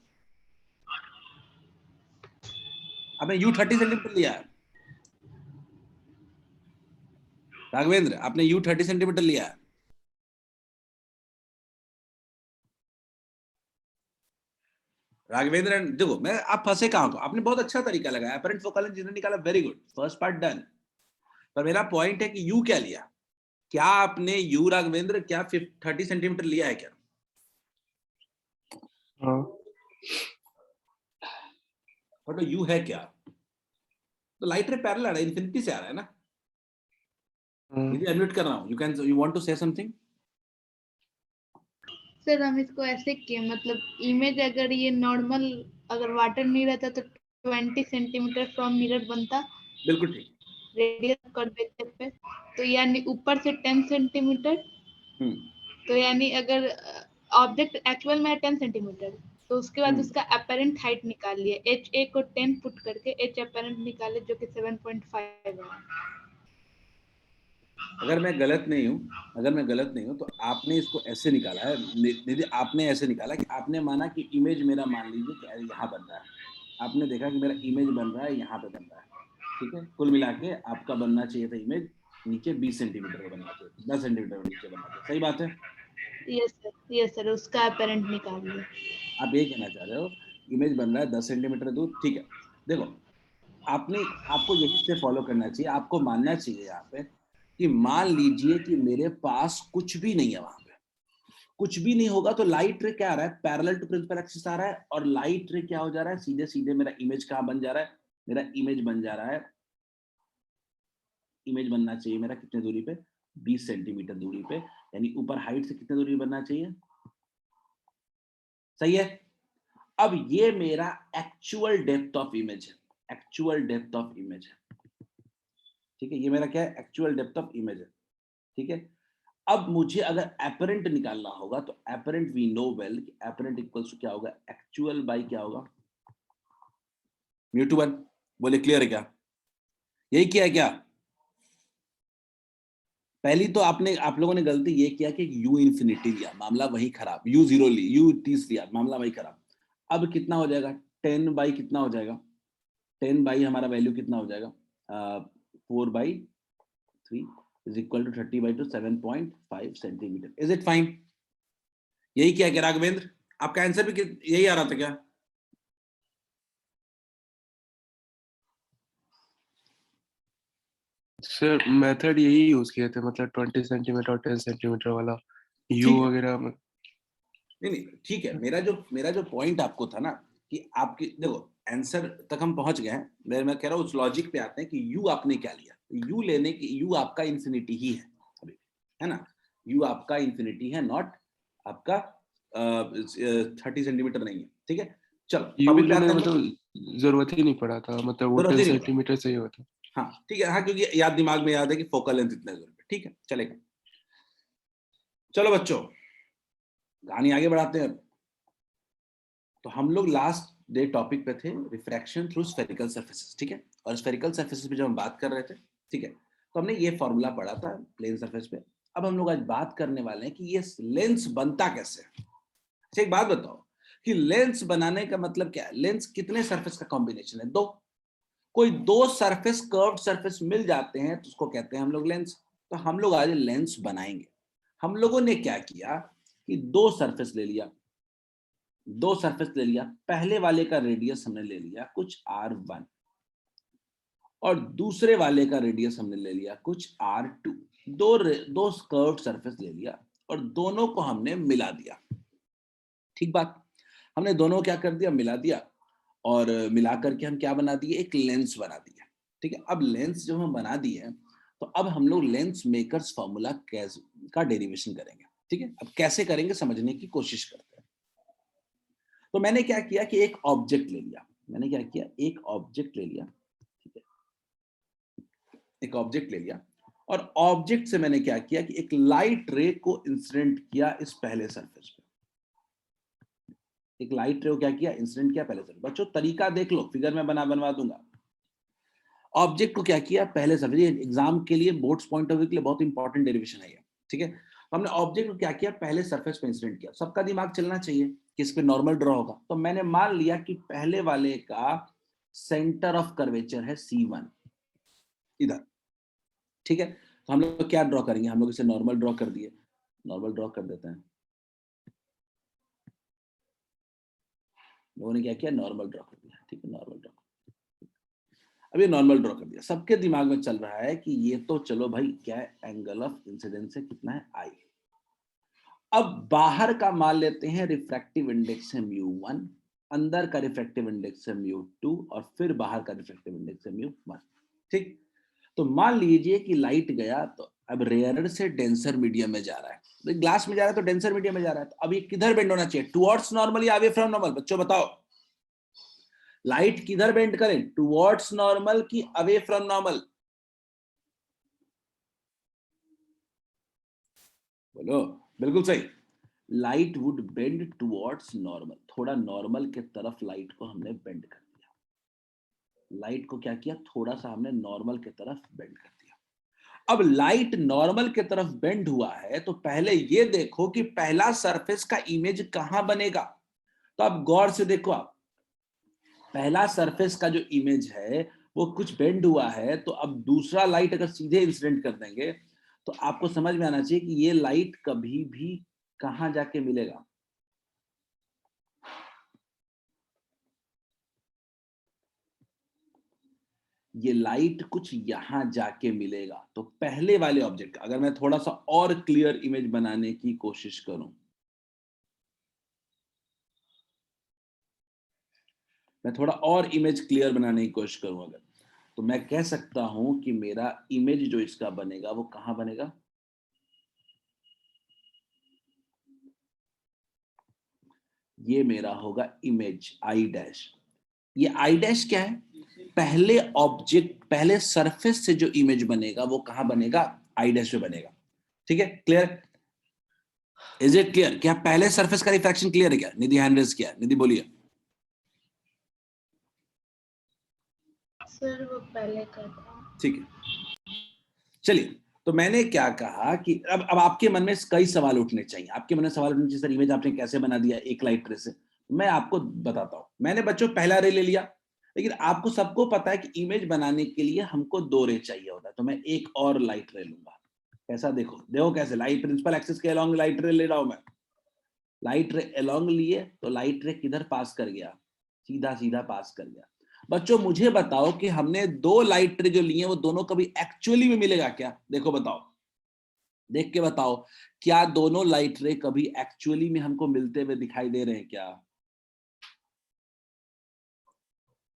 आपने यू 30 सेंटीमीटर लिया है। राघवेंद्र, आपने यू 30 सेंटीमीटर लिया है। राघवेंद्र, देखो मैं, आप फंसे कहां को? आपने बहुत अच्छा तरीका लगाया, एपरेंट फोकल लेंथ जिसने निकाला, very good, first part done. पर मेरा पॉइंट है कि यू क्या लिया? क्या आपने यू, राघवेंद्र, क्या 30 सेंटीमीटर लिया है क्या? हाँ। बट यू है क्या? तो लाइट रे पैरेलल आ रहा है, इंफिनिटी से आ रहा है ना। यदि अनम्यूट कर रहा हूं, you want to say something? Sir हम इसको ऐसे किए, मतलब इमेज अगर ये नॉर्मल, अगर वाटर नहीं रहता तो 20 सेंटीमीटर फ्रॉम मिरर बनता बिल्कुल ठीक। रेडियस कर्वेचर पे, तो यानी ऊपर से 10 सेंटीमीटर, तो यानी अगर ऑब्जेक्ट एक्चुअल में है 10 सेंटीमीटर, तो उसके बाद उसका अपैरेंट हाइट निकाल लिए, एच ए को 10 पुट करके एच अपैरेंट निकाले जो कि 7.5 है। अगर मैं गलत नहीं हूं तो आपने इसको ऐसे निकाला है निधि, आपने ऐसे निकाला कि आपने माना कि इमेज मेरा, मान लीजिए कि यहाँ बन रहा है। आपने देखा कि मेरा इमेज बन रहा है, यहाँ पे बन रहा है, ठीक है? कुल मिला के आपका बनना चाहिए था इमेज नीचे 20 सेंटीमीटर का बनना चाहिए, 10 सेंटीमीटर नीचे बनना चाहिए, सही बात है? यस सर, उसका अपैरेंट निकाल लिए। आप ये कहना चाह रहे हो इमेज बन रहा है 10 सेंटीमीटर दूर, ठीक है? देखो, आपको यही से फॉलो करना चाहिए। आपको मानना चाहिए यहाँ पे कि मान लीजिए कि मेरे पास कुछ भी नहीं है, वहां पे कुछ भी नहीं होगा तो लाइट रे क्या आ रहा है, पैरेलल टू प्रिंसिपल एक्सिस आ रहा है, और लाइट रे क्या हो जा रहा है, सीधे सीधे मेरा इमेज कहाँ बन जा रहा है? मेरा इमेज बन जा रहा है, इमेज बनना चाहिए मेरा कितने दूरी पे? 20 सेंटीमीटर दूरी पे, यानी ऊपर हाइट से कितने दूरी बनना चाहिए? सही है। अब ये मेरा एक्चुअल डेप्थ ऑफ इमेज है, एक्चुअल डेप्थ ऑफ इमेज है, ठीक है? ये मेरा क्या है? एक्चुअल डेप्थ ऑफ इमेज है, ठीक है? अब मुझे अगर एपरेंट निकालना होगा तो apparent we know well, apparent equals to क्या होगा, एक्चुअल बाई क्या होगा, μ2 1। बोले क्लियर है क्या? यही किया है क्या? पहली तो आप लोगों ने गलती ये किया कि u इंफिनिटी लिया, मामला वही खराब, u0 ली, u30 लिया, मामला वही खराब। अब कितना हो जाएगा, 10 बाई कितना हो जाएगा, 10 बाई हमारा वैल्यू कितना हो जाएगा, 4/3 is equal to 30/2 7.5 centimetre. Is it fine? यही किया क्या राघवेंद्र? आपका आंसर भी यही आ रहा था क्या? सर मेथड यही यूज किए थे, मतलब 20 सेंटीमीटर और 10 सेंटीमीटर वाला यू ठीक है। वगैरह में। नहीं ठीक है, मेरा जो पॉइंट आपको था ना कि आपकी देखो आंसर तक हम पहुंच गए हैं, मैं कह रहा हूँ उस लॉजिक पे आते हैं कि यू आपने क्या लिया, यू लेने की, यू आपका इंफिनिटी ही है अभी, है ना, यू आपका इंफिनिटी है, नॉट आपका 30 सेंटीमीटर नहीं है, ठीक है। चलो यू टॉपिक पे आते लेने हैं, मतलब जरूरत ही नहीं पड़ा था, मतलब वो जरूरत 10 ही नहीं पड़ा। सेंटीमीटर से ही होता। हाँ ठीक है, हाँ क्योंकि याद दिमाग में याद है कि फोकल लेंथ इतना जरूरत है, ठीक है चलेगा। चलो बच्चों कहानी आगे बढ़ाते हैं। तो हम लोग लास्ट डे टॉपिक पे थे रिफ्रैक्शन थ्रू स्फेरिकल सरफेसेस, ठीक है, और स्फेरिकल सरफेसेस पे जब हम बात कर रहे थे, ठीक है, तो हमने ये फॉर्मूला पढ़ा था प्लेन सरफेस पे। अब हम लोग आज बात करने वाले हैं कि ये लेंस बनता कैसे है। अच्छा एक बात बताओ कि लेंस बनाने का मतलब क्या है, लेंस कितने सरफेस का कॉम्बिनेशन है, दो। कोई दो सरफेस कर्व्ड सरफेस मिल जाते हैं तो उसको कहते हैं हम लोग लेंस। तो हम लोग आज लेंस बनाएंगे। हम लोगों ने क्या किया कि दो सरफेस ले लिया, पहले वाले का रेडियस हमने ले लिया कुछ r1 और दूसरे वाले का रेडियस हमने ले लिया कुछ r2। दो कर्व्ड सरफेस ले लिया और दोनों को हमने मिला दिया, ठीक बात। हमने दोनों क्या कर दिया, मिला दिया, और मिला करके हम क्या बना दिए, एक लेंस बना दिया, ठीक है। अब लेंस जब हम बना दिए तो अब हम लोग लेंस मेकर्स फॉर्मूला का डेरिवेशन करेंगे, ठीक है। अब कैसे करेंगे समझने की कोशिश करते हैं। तो मैंने क्या किया कि एक ऑब्जेक्ट ले लिया, ठीक है, एक ऑब्जेक्ट ले लिया और ऑब्जेक्ट से मैंने क्या किया कि एक लाइट रे को इंसिडेंट किया इस पहले सरफेस पे, एक लाइट रे को क्या किया, इंसिडेंट किया पहले सरफेस। बच्चों तरीका देख लो, फिगर में बनवा दूंगा। ऑब्जेक्ट को क्या किया, पहले सरफेस, ये एग्जाम के लिए बोर्ड्स पॉइंट ऑफ व्यू के लिए बहुत इंपॉर्टेंट डेरिवेशन है ये, ठीक है। तो हमने ऑब्जेक्ट को क्या किया, पहले सरफेस पे इंसिडेंट किया। सबका दिमाग चलना चाहिए कि इस पे नॉर्मल ड्रॉ होगा, तो मैंने मान लिया कि पहले वाले का सेंटर ऑफ कर्वेचर है C1 इधर, ठीक है। तो हम लोग क्या ड्रॉ करेंगे, हम लोग इसे नॉर्मल ड्रॉ कर दिए, नॉर्मल ड्रॉ कर देते हैं। लोगों ने क्या किया, नॉर्मल ड्रॉ कर दिया, ठीक है, नॉर्मल ड्रॉ। अब ये नॉर्मल ड्रॉ कर दिया, सबके दिमाग में चल रहा है कि ये तो चलो भाई क्या है, एंगल ऑफ इंसिडेंस है कितना है, I। अब बाहर का मान लेते हैं रिफ्रैक्टिव इंडेक्स है μ1, अंदर का रिफ्रैक्टिव इंडेक्स है μ2 और फिर बाहर का रिफ्रैक्टिव इंडेक्स है μ1, ठीक। तो मान लीजिए कि लाइट गया तो अब रेयरर से डेंसर मीडियम में जा रहा है, तो ग्लास में जा रहा है तो डेंसर मीडियम में जा रहा है, तो अब ये किधर बेंड होना चाहिए, टुवर्ड्स नॉर्मल या अवे फ्रॉम नॉर्मल? बच्चों बताओ लाइट किधर बेंड करें, टुवर्ड्स नॉर्मल की अवे फ्रॉम नॉर्मल? बोलो। बिल्कुल सही, light would bend towards normal, थोड़ा नॉर्मल के तरफ लाइट को हमने बेंड कर दिया, लाइट को क्या किया, थोड़ा सा हमने नॉर्मल के तरफ बेंड कर दिया। अब लाइट नॉर्मल के तरफ बेंड हुआ है तो पहले ये देखो कि पहला सरफेस का इमेज कहां बनेगा। तो अब गौर से देखो, आप पहला सरफेस का जो इमेज है वो कुछ बेंड हुआ है, तो अब दूसरा लाइट अगर सीधे इंसिडेंट कर देंगे तो आपको समझ में आना चाहिए कि ये लाइट कभी भी कहां जाके मिलेगा, ये लाइट कुछ यहां जाके मिलेगा। तो पहले वाले ऑब्जेक्ट, अगर मैं थोड़ा सा और क्लियर इमेज बनाने की कोशिश करूं, मैं थोड़ा और इमेज क्लियर बनाने की कोशिश करूं अगर, तो मैं कह सकता हूं कि मेरा इमेज जो इसका बनेगा वो कहां बनेगा, ये मेरा होगा इमेज I डैश। ये I डैश क्या है, पहले ऑब्जेक्ट, पहले सरफेस से जो इमेज बनेगा वो कहां बनेगा, I डैश पे बनेगा। ठीक है, क्लियर? Is it clear? क्या पहले सरफेस का रिफ्रैक्शन क्लियर है क्या? निधि हैंड रेज किया, निधि बोलिए। सर वो पहले का था। ठीक है, चलिए। तो मैंने क्या कहा कि अब आपके मन में कई सवाल उठने चाहिए। आपके मन में सवाल उठने चाहिए, सर इमेज आपने कैसे बना दिया एक लाइट रे से? मैं आपको बताता हूं। मैंने बच्चों पहला रे ले लिया, लेकिन आपको सबको पता है कि इमेज बनाने के लिए हमको 2 रे चाहिए होता है, तो मैं एक और लाइट रे लूंगा। कैसा? देखो देखो कैसे, लाइट प्रिंसिपल एक्सिस के अलोंग लाइट रे ले रहा हूं मैं। लाइट रे अलोंग लिए तो लाइट रे किधर पास कर गया? सीधा सीधा पास कर गया। बच्चों मुझे बताओ कि हमने 2 लाइट रे जो लिए वो दोनों कभी एक्चुअली में मिलेगा क्या? देखो बताओ, देख के बताओ, क्या दोनों लाइट रे कभी एक्चुअली में हमको मिलते हुए दिखाई दे रहे हैं क्या?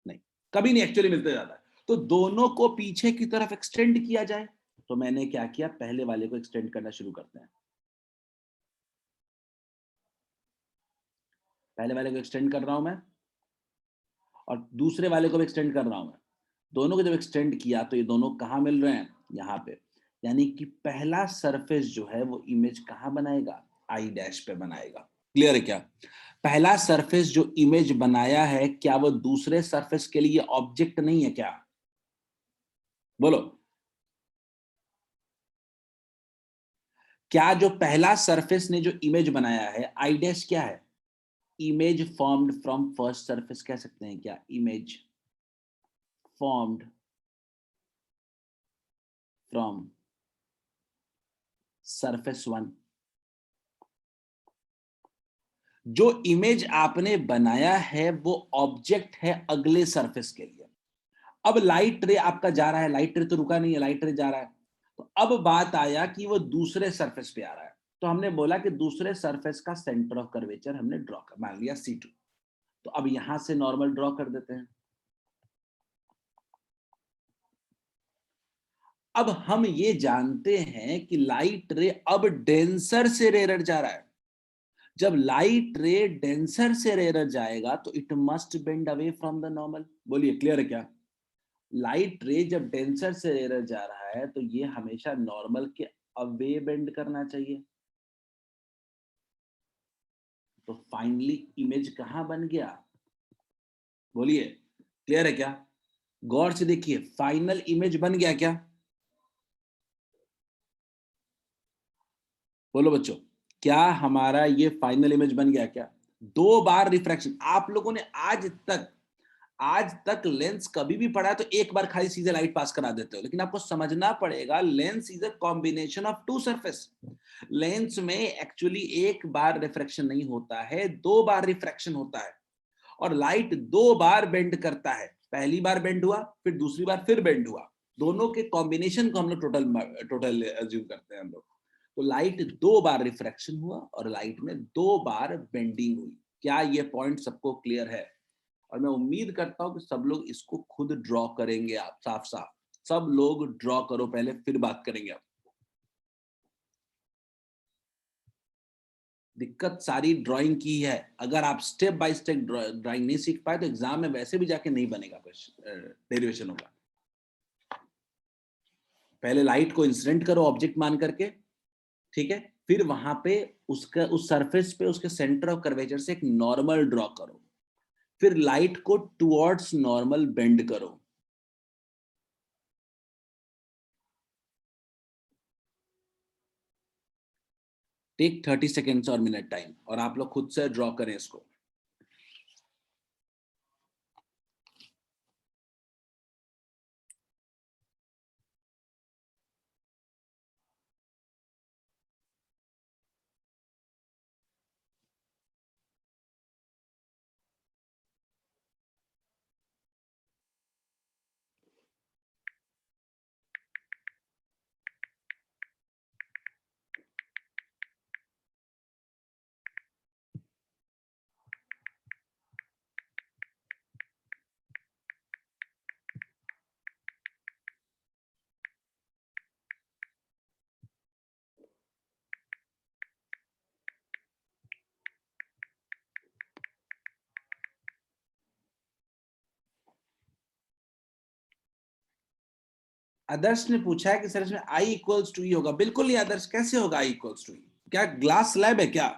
नहीं, कभी नहीं एक्चुअली मिलते जाता है। तो दोनों को पीछे की तरफ एक्सटेंड किया जाए। तो मैंने क्या किया, पहले वाले को एक्सटेंड करना शुरू करते हैं। पहले वाले को एक्सटेंड कर रहा हूं मैं, और दूसरे वाले को भी एक्सटेंड कर रहा हूं मैं। दोनों को जब एक्सटेंड किया तो ये दोनों कहां मिल रहे हैं? यहाँ पे। यानी कि पहला सरफेस जो है वो इमेज कहां बनाएगा? आई डैश पे बनाएगा। क्लियर है क्या? पहला सरफेस जो इमेज बनाया है, क्या वो दूसरे सरफेस के लिए ऑब्जेक्ट नहीं है क्या? बोलो, क्या जो पहला सरफेस ने जो इमेज बनाया है आई डैश क्या है? Image formed from first surface कह सकते हैं क्या? Image formed from surface 1। जो इमेज आपने बनाया है वो ऑब्जेक्ट है अगले सरफेस के लिए। अब लाइट रे आपका जा रहा है, लाइट रे तो रुका नहीं है, लाइट रे जा रहा है। तो अब बात आया कि वो दूसरे सरफेस पे आ रहा है, तो हमने बोला कि दूसरे सरफेस का सेंटर ऑफ कर्वेचर हमने ड्रॉ कर, मान लिया C2। तो अब यहां से नॉर्मल ड्रॉ कर देते हैं। अब हम ये जानते हैं कि लाइट रे अब डेंसर से रेयर जा रहा है। जब लाइट रे डेंसर से रेयर जाएगा तो it must bend away from the normal. बोलिए, क्लियर है क्या? लाइट रे जब डेंसर से रेयर जा रहा है तो ये हमेशा नॉर्मल के अवे बेंड करना चाहिए। तो फाइनली इमेज कहां बन गया? बोलिए, क्लियर है क्या? गौर से देखिए, फाइनल इमेज बन गया क्या? बोलो बच्चों, क्या हमारा ये फाइनल इमेज बन गया क्या? 2 बार रिफ्रैक्शन। आप लोगों ने आज तक लेंस कभी भी पढ़ा तो एक बार खाली सीधे लाइट पास करा देते हो, लेकिन आपको समझना पड़ेगा lens is a combination of 2 surface. Lens में एक्चुअली एक बार रिफ्रैक्शन नहीं होता है, 2 बार रिफ्रैक्शन होता है। और लाइट 2 बार बेंड करता है। पहली बार बेंड हुआ, फिर दूसरी बार फिर बेंड हुआ। दोनों के कॉम्बिनेशन को हम लोग टोटल एज्यूम करते हैं हम लोग। तो लाइट 2 बार रिफ्रैक्शन हुआ और लाइट में 2 बार बेंडिंग हुई। क्या ये पॉइंट सबको क्लियर है? और मैं उम्मीद करता हूं कि सब लोग इसको खुद ड्रॉ करेंगे। आप साफ साफ सब लोग ड्रॉ करो पहले, फिर बात करेंगे। आप दिक्कत सारी ड्राइंग की है। अगर आप स्टेप बाय स्टेप ड्राइंग नहीं सीख पाए तो एग्जाम में वैसे भी जाके नहीं बनेगा, डेरिवेशन होगा। पहले लाइट को इंसिडेंट करो ऑब्जेक्ट मान करके, ठीक है? फिर वहां पे उसका उस सरफेस पे उसके सेंटर ऑफ कर्वेचर से एक नॉर्मल ड्रॉ करो। फिर लाइट को टुवर्ड्स नॉर्मल बेंड करो। टेक 30 सेकेंड्स और मिनट टाइम, और आप लोग खुद से ड्रॉ करें इसको। आदर्श ने पूछा है कि सर इसमें I इक्वल्स टू ई होगा। बिल्कुल नहीं आदर्श, कैसे होगा I इक्वल्स टू ई? क्या ग्लास स्लैब है क्या?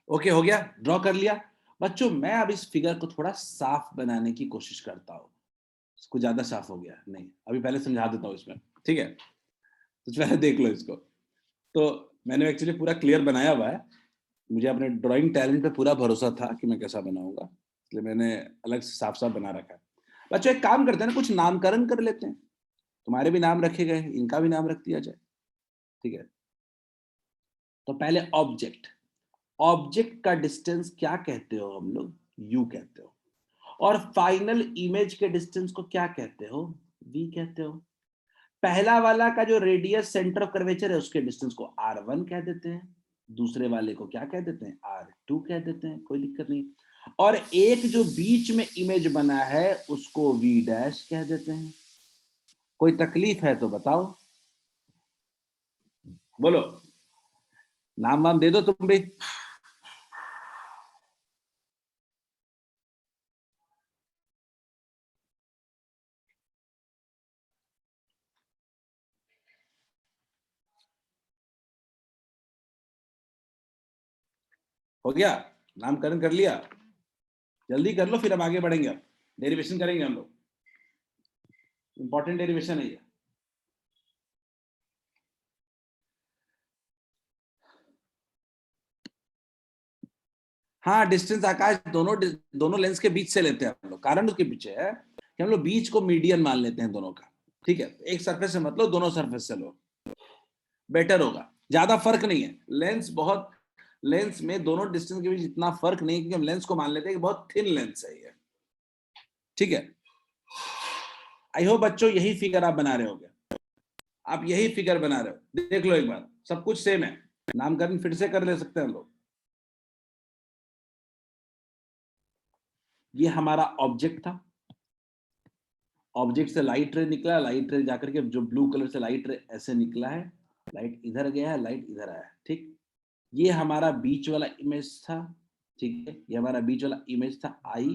ओके हो गया, ड्रॉ कर लिया बच्चों। मैं अब इस फिगर को थोड़ा साफ बनाने की कोशिश करता हूँ। इसको ज्यादा साफ हो गया नहीं, अभी पहले समझा देता हूँ इसमें, ठीक है? तो पहले देख लो इसको। तो मैंने एक्चुअली पूरा क्लियर बनाया हुआ है, मुझे अपने ड्राइंग टैलेंट पे पूरा भरोसा था कि मैं कैसा बनाऊंगा, इसलिए मैंने अलग से साफ साफ बना रखा है। बच्चों एक काम करते हैं ना, कुछ नामकरण कर लेते हैं। तुम्हारे भी नाम रखे गए, इनका भी नाम रख दिया जाए, ठीक है? तो पहले ऑब्जेक्ट, ऑब्जेक्ट का डिस्टेंस क्या कहते हो हम लोग? यू कहते हो। और फाइनल इमेज के डिस्टेंस को क्या कहते हो? वी कहते हो। पहला वाला का जो रेडियस सेंटर ऑफ कर्वेचर है उसके डिस्टेंस को R1 कह देते हैं, दूसरे वाले को क्या कह देते हैं? R2 कह देते हैं, कोई दिक्कत नहीं। और एक जो बीच में इमेज बना है उसको V डैश कह देते हैं। कोई तकलीफ है तो बताओ, बोलो, नाम वाम दे दो तुम भी। हो गया, नामकरण कर लिया? जल्दी कर लो फिर हम आगे बढ़ेंगे। अब डेरिवेशन करेंगे हम लोग, इंपॉर्टेंट डेरिवेशन है ये। हाँ डिस्टेंस आकाश दोनों लेंस के बीच से लेते हैं हम लोग। कारण उसके पीछे है कि हम लोग बीच को मीडियन मान लेते हैं दोनों का, ठीक है? एक सरफेस से मतलब दोनों सरफेस से लो, बेटर होगा। ज्यादा फर्क नहीं है, लेंस में दोनों डिस्टेंस के बीच इतना फर्क नहीं, क्योंकि हम लेंस को मान लेते हैं कि बहुत थिन लेंस है ये, ठीक है? आई होप बच्चों यही फिगर आप बना रहे होगे, आप यही फिगर बना रहे हो। देख लो एक बार, सब कुछ सेम है। नामकरण फिर से कर ले सकते हैं हम लोग। ये हमारा ऑब्जेक्ट था, ऑब्जेक्ट से लाइट रे निकला, लाइट रे जाकर के जो ब्लू कलर से लाइट रे ऐसे निकला है, लाइट इधर गया है, लाइट इधर आया है, ठीक? ये हमारा बीच वाला इमेज था, ठीक है? ये हमारा बीच वाला इमेज था I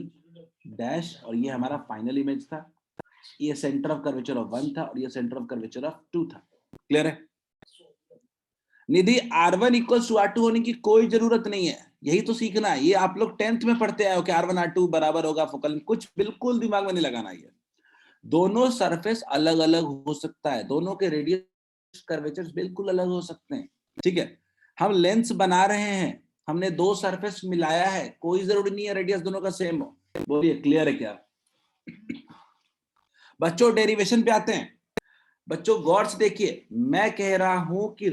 डैश, और ये हमारा फाइनल इमेज था। ये सेंटर ऑफ कर्वेचर ऑफ 1 था और ये सेंटर ऑफ कर्वेचर ऑफ 2 था। क्लियर है? निधि R1 इक्वल्स टू R2 होने की कोई जरूरत नहीं है, यही तो सीखना है। ये आप लोग 10th में पढ़ते आए हो कि R1 R2 बराबर होगा फोकल, कुछ बिल्कुल दिमाग में नहीं लगाना। ये दोनों सरफेस अलग अलग हो सकता है, दोनों के रेडियस कर्वेचर्स बिल्कुल अलग हो सकते हैं, ठीक है? हम लेंस बना रहे हैं, हमने दो सरफेस मिलाया है, कोई जरूरी नहीं है रेडियस दोनों का सेम हो। बोलिए क्लियर है क्या बच्चों? डेरिवेशन पे आते हैं। बच्चों गौर से देखिए, मैं कह रहा हूं कि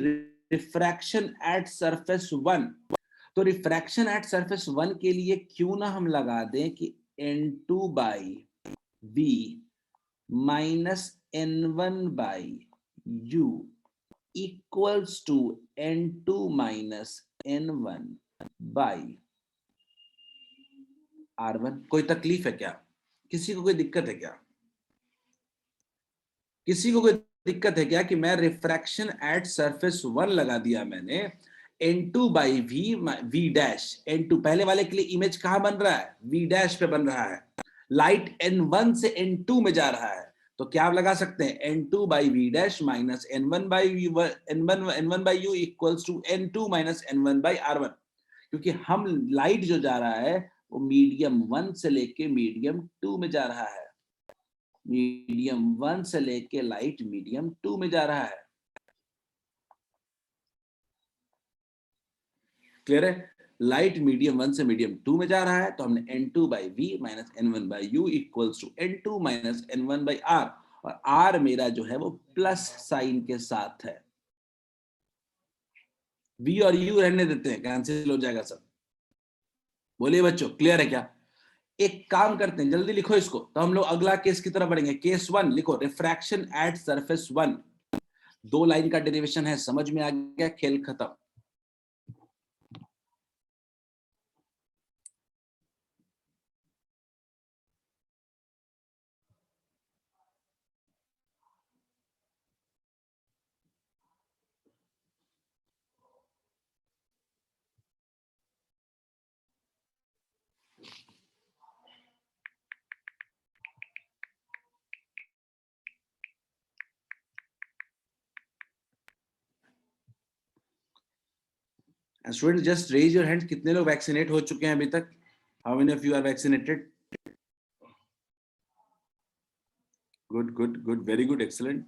रिफ्रैक्शन एट सरफेस 1, तो रिफ्रैक्शन एट सरफेस 1 के लिए क्यों ना हम लगा दें कि N2 by V minus N1 by U equals to N2 minus N1 by R1। कोई तकलीफ है क्या? किसी को कोई दिक्कत है क्या? किसी को कोई दिक्कत है क्या कि मैं रिफ्रैक्शन एट सरफेस 1 लगा दिया मैंने, N2 by V dash. N2 पहले वाले के लिए इमेज कहां बन रहा है? V डैश पे बन रहा है, लाइट N1 से N2 में जा रहा है, तो क्या आप लगा सकते हैं? N2 by V dash minus N1 by U equals to N2 minus N1 by R1। क्योंकि हम लाइट जो जा रहा है वो मीडियम 1 से लेके मीडियम 2 में जा रहा है, मीडियम 1 से लेके लाइट मीडियम 2 में जा रहा है। क्लियर है? लाइट मीडियम 1 से मीडियम 2 में जा रहा है, तो हमने n2 by v minus n1 by u equals to n2 minus n1 by r, और r मेरा जो है वो प्लस साइन के साथ है। v और u रहने देते हैं, कैंसिल हो जाएगा सब। बोलिए बच्चों, क्लियर है क्या? एक काम करते हैं, जल्दी लिखो इसको, तो हम लोग अगला केस की तरफ बढ़ेंगे। केस 1 लिखो, रिफ्रैक्शन एट सरफेस 1। 2 लाइन का डेरिवेशन है, समझ में आ गया, खेल खत्म। Student just raise your hand, कितने लोग वैक्सीनेट हो चुके हैं अभी तक? How many of you are vaccinated? Good good good, very good, excellent.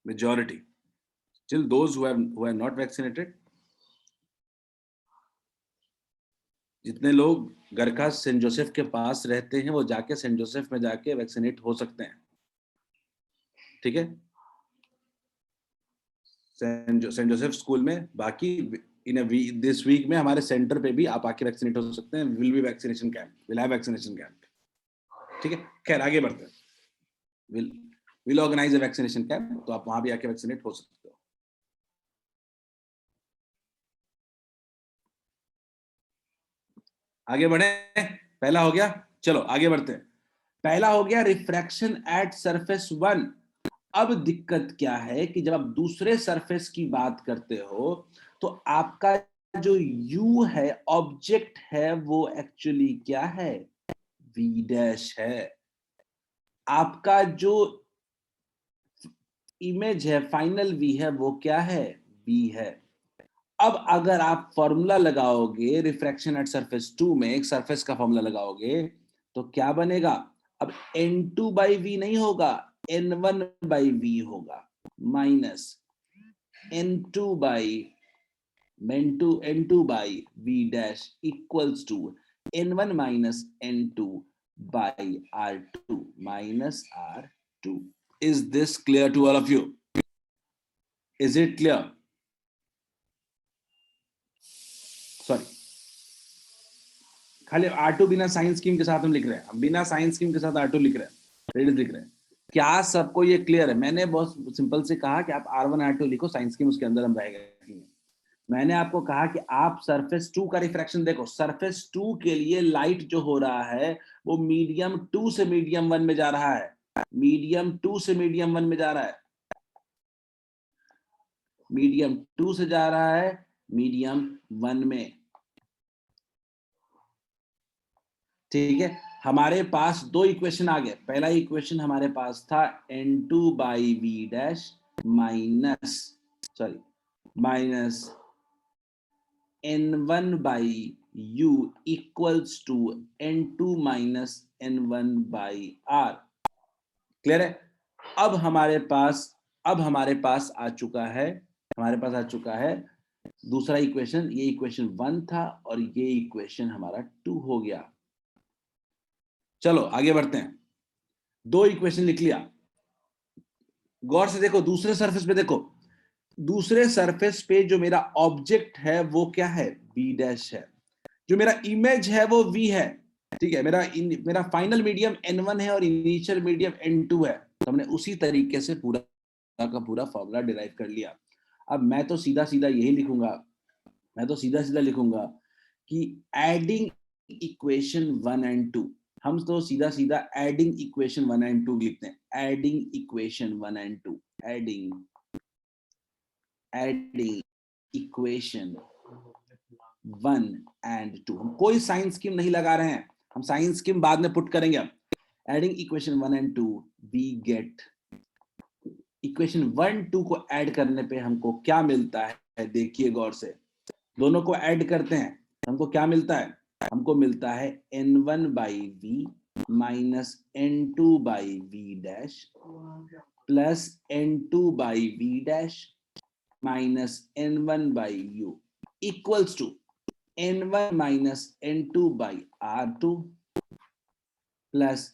Majority. Still those who are not vaccinated. जितने लोग गरखा सेंट जोसेफ के पास रहते हैं वो जाके सेंट जोसेफ में जाके वैक्सीनेट हो सकते हैं, ठीक है? सेंट जोसेफ स्कूल में, बाकी दिस वीक में हमारे सेंटर पे भी आप आके वैक्सीनेट हो सकते हैं। Will be vaccination camp, will have vaccination camp, ठीक है? खैर आगे बढ़ते हैं। Will organise a vaccination camp, तो आप वहां भी आके वैक्सीनेट हो सकते हो। आगे बढ़े, पहला हो गया, चलो आगे बढ़ते हैं। पहला हो गया रिफ्रैक्शन एट सरफेस 1। अब दिक्कत क्या है कि जब आप दूसरे सरफेस की बात करते हो तो आपका जो u है, ऑब्जेक्ट है, वो एक्चुअली क्या है? v डैश है। आपका जो इमेज है, फाइनल v है, वो क्या है? b है। अब अगर आप फॉर्मूला लगाओगे रिफ्रैक्शन एट सरफेस 2 में, एक सरफेस का फॉर्मूला लगाओगे तो क्या बनेगा? अब n2 by v नहीं होगा, n1 by v होगा, minus n2 by v dash equals to n1 minus n2 by r2 minus r2। Is this clear to all of you? Is it clear? Sorry, खाली R2 बिना sign scheme के साथ हम लिख रहे हैं, बिना साइन स्कीम के साथ R2 लिख रहे हैं, रेडियस लिख रहे हैं। क्या सबको ये क्लियर है? मैंने बहुत सिंपल से कहा कि आप R1 R2 लिखो, साइन स्कीम उसके अंदर हम रहेगा। मैंने आपको कहा कि आप सरफेस 2 का रिफ्रैक्शन देखो। सरफेस 2 के लिए लाइट जो हो रहा है वो मीडियम 2 से मीडियम 1 में जा रहा है, मीडियम 2 से मीडियम 1 में जा रहा है, मीडियम 2 से जा रहा है मीडियम 1 में, ठीक है? हमारे पास दो इक्वेशन आ गए। पहला इक्वेशन हमारे पास था n2 by v dash minus n1 by u equals to n2 minus n1 by r। Clear है? अब हमारे पास आ चुका है दूसरा इक्वेशन। ये इक्वेशन 1 था और ये इक्वेशन हमारा 2 हो गया। चलो आगे बढ़ते हैं। दो इक्वेशन लिख लिया, गौर से देखो, दूसरे सरफेस पे देखो। दूसरे सरफेस पे जो मेरा ऑब्जेक्ट है वो क्या है? b डैश है। जो मेरा इमेज है वो v है, ठीक है? मेरा फाइनल मीडियम n1 है और इनिशियल मीडियम n2 है। तो हमने उसी तरीके से पूरा का पूरा फॉर्मूला डिराइव कर लिया। अब मैं तो सीधा सीधा लिखूंगा कि एडिंग इक्वेशन 1 एंड 2, हम तो सीधा सीधा एडिंग इक्वेशन 1 एंड 2 लिखते हैं। Adding equation 1 and 2, adding equation 1 and 2। हम कोई साइन स्कीम नहीं लगा रहे हैं, हम साइन स्कीम बाद में पुट करेंगे। अब adding equation 1 and 2, we get equation 1 2 को ऐड करने पे हमको क्या मिलता है? देखिए गौर से, दोनों को ऐड करते हैं, हमको क्या मिलता है? हमको मिलता है n1 by v minus n2 by v dash plus n2 by v dash minus n1 by u equals to n1 minus n2 by r2 plus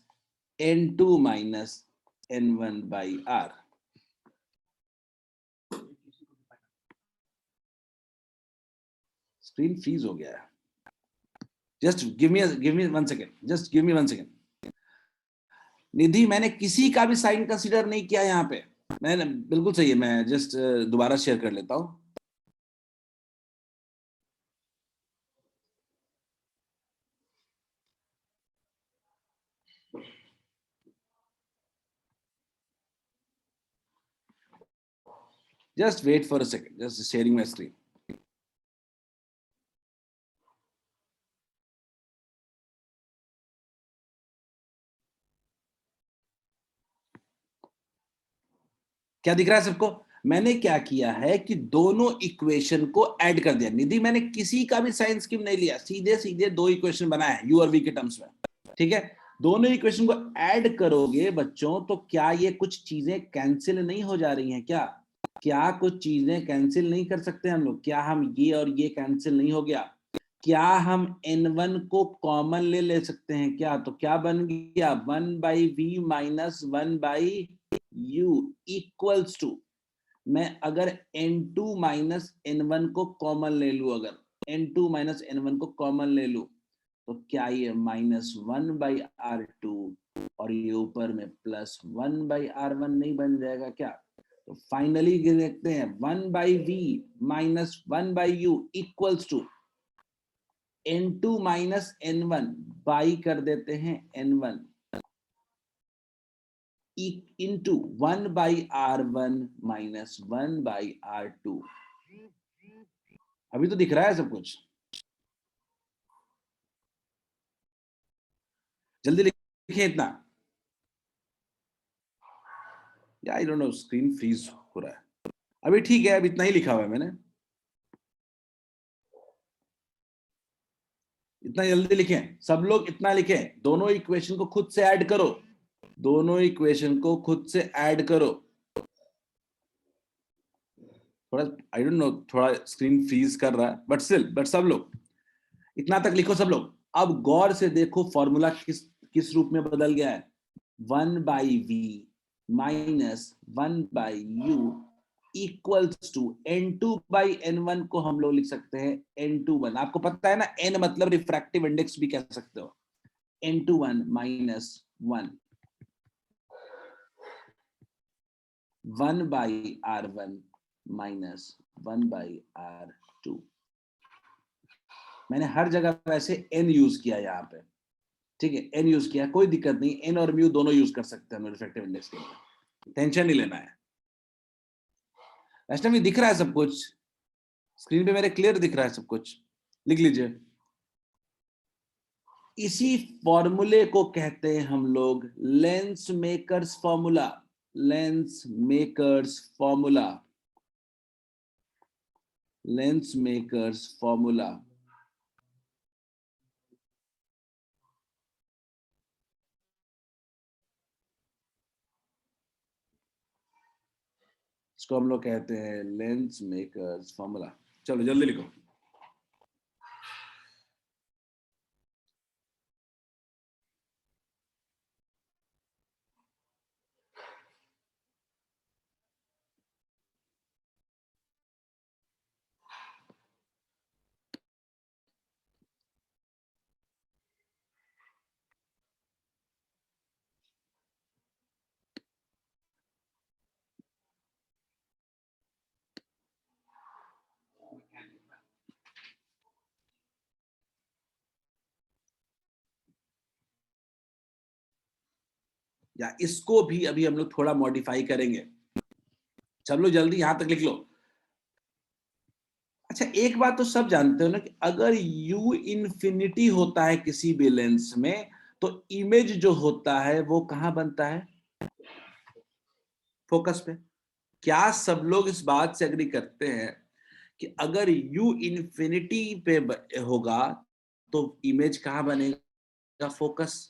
n2 minus n1 by r. Screen freeze हो गया है. Just give me 1 second. Just give me 1 second. Nidhi, मैंने किसी का भी sign consider नहीं किया यहाँ पे. मैंने बिल्कुल सही है. मैं जस्ट दोबारा शेयर कर लेता हूँ. Just wait for a second. Just sharing my screen. क्या दिख रहा है सबको? मैंने क्या किया है कि दोनों इक्वेशन को ऐड कर दिया. निधि, मैंने किसी का भी साइन स्कीम नहीं लिया. सीधे सीधे दो इक्वेशन बनाए हैं यू और वी के टर्म्स में. ठीक है. दोनों इक्वेशन को ऐड करोगे बच्चों तो क्या ये कुछ चीजें कैंसिल नहीं हो जा रही हैं? क्या कुछ चीजें कैंसिल नहीं कर सकते हम लोग? क्या हम ये और ये कैंसिल नहीं हो गया? क्या हम n1 को कॉमन ले सकते हैं क्या? तो क्या बन गया? 1 by V minus 1 by u equals to, मैं अगर n2 माइनस n1 को कॉमन ले लूं, अगर n2 माइनस n1 को कॉमन ले लूं तो क्या ये माइनस 1 बाई r2 और ये ऊपर में प्लस 1 बाई r1 नहीं बन जाएगा क्या? तो फाइनली देखते हैं 1 by V minus 1 by U equals to n2 minus n1 by कर देते हैं n1 into 1 by r1 minus 1 by r2. अभी तो दिख रहा है सब कुछ. जल्दी लिखें इतना. या I don't know, screen freeze हो रहा है. अभी ठीक है, अब इतना ही लिखा हुआ है मैंने. इतना जल्दी लिखें सब लोग. इतना लिखें. दोनों इक्वेशन को खुद से ऐड करो. दोनों इक्वेशन को खुद से ऐड करो. थोड़ा आई डोंट नो, थोड़ा स्क्रीन फ्रीज कर रहा है बट सब लोग इतना तक लिखो सब लोग. अब गौर से देखो फॉर्मूला किस रूप में बदल गया है. 1 by V minus 1 by U equals to n2 by n1 को हम लोग लिख सकते हैं n21. आपको पता है ना, n मतलब रिफ्रैक्टिव इंडेक्स भी कह सकते हो. n21 minus 1 by r1 minus 1 by r2. मैंने हर जगह वैसे n यूज किया यहाँ पे. ठीक है, n यूज किया, कोई दिक्कत नहीं. n और म्यू दोनों यूज कर सकते हैं रिफ्रैक्टिव इंडेक्स के लिए. टेंशन नहीं लेना है. वैष्णवी, दिख रहा है सब कुछ? स्क्रीन पे मेरे क्लियर दिख रहा है सब कुछ? लिख लीजिए. इसी फॉर्मूले को कहते हैं हम लोग lens makers formula. Lens makers formula. Lens makers formula. इसको हम लोग कहते हैं लेंस मेकर्स फॉर्मूला. चलो जल्दी लिखो. या इसको भी अभी हम लोग थोड़ा मॉडिफाई करेंगे. चलो जल्दी यहां तक लिख लो. अच्छा, एक बात तो सब जानते हो ना कि अगर u इंफिनिटी होता है किसी भी लेंस में तो इमेज जो होता है वो कहां बनता है? फोकस पे. क्या सब लोग इस बात से एग्री करते हैं कि अगर u इंफिनिटी पे होगा तो इमेज कहां बनेगा? फोकस.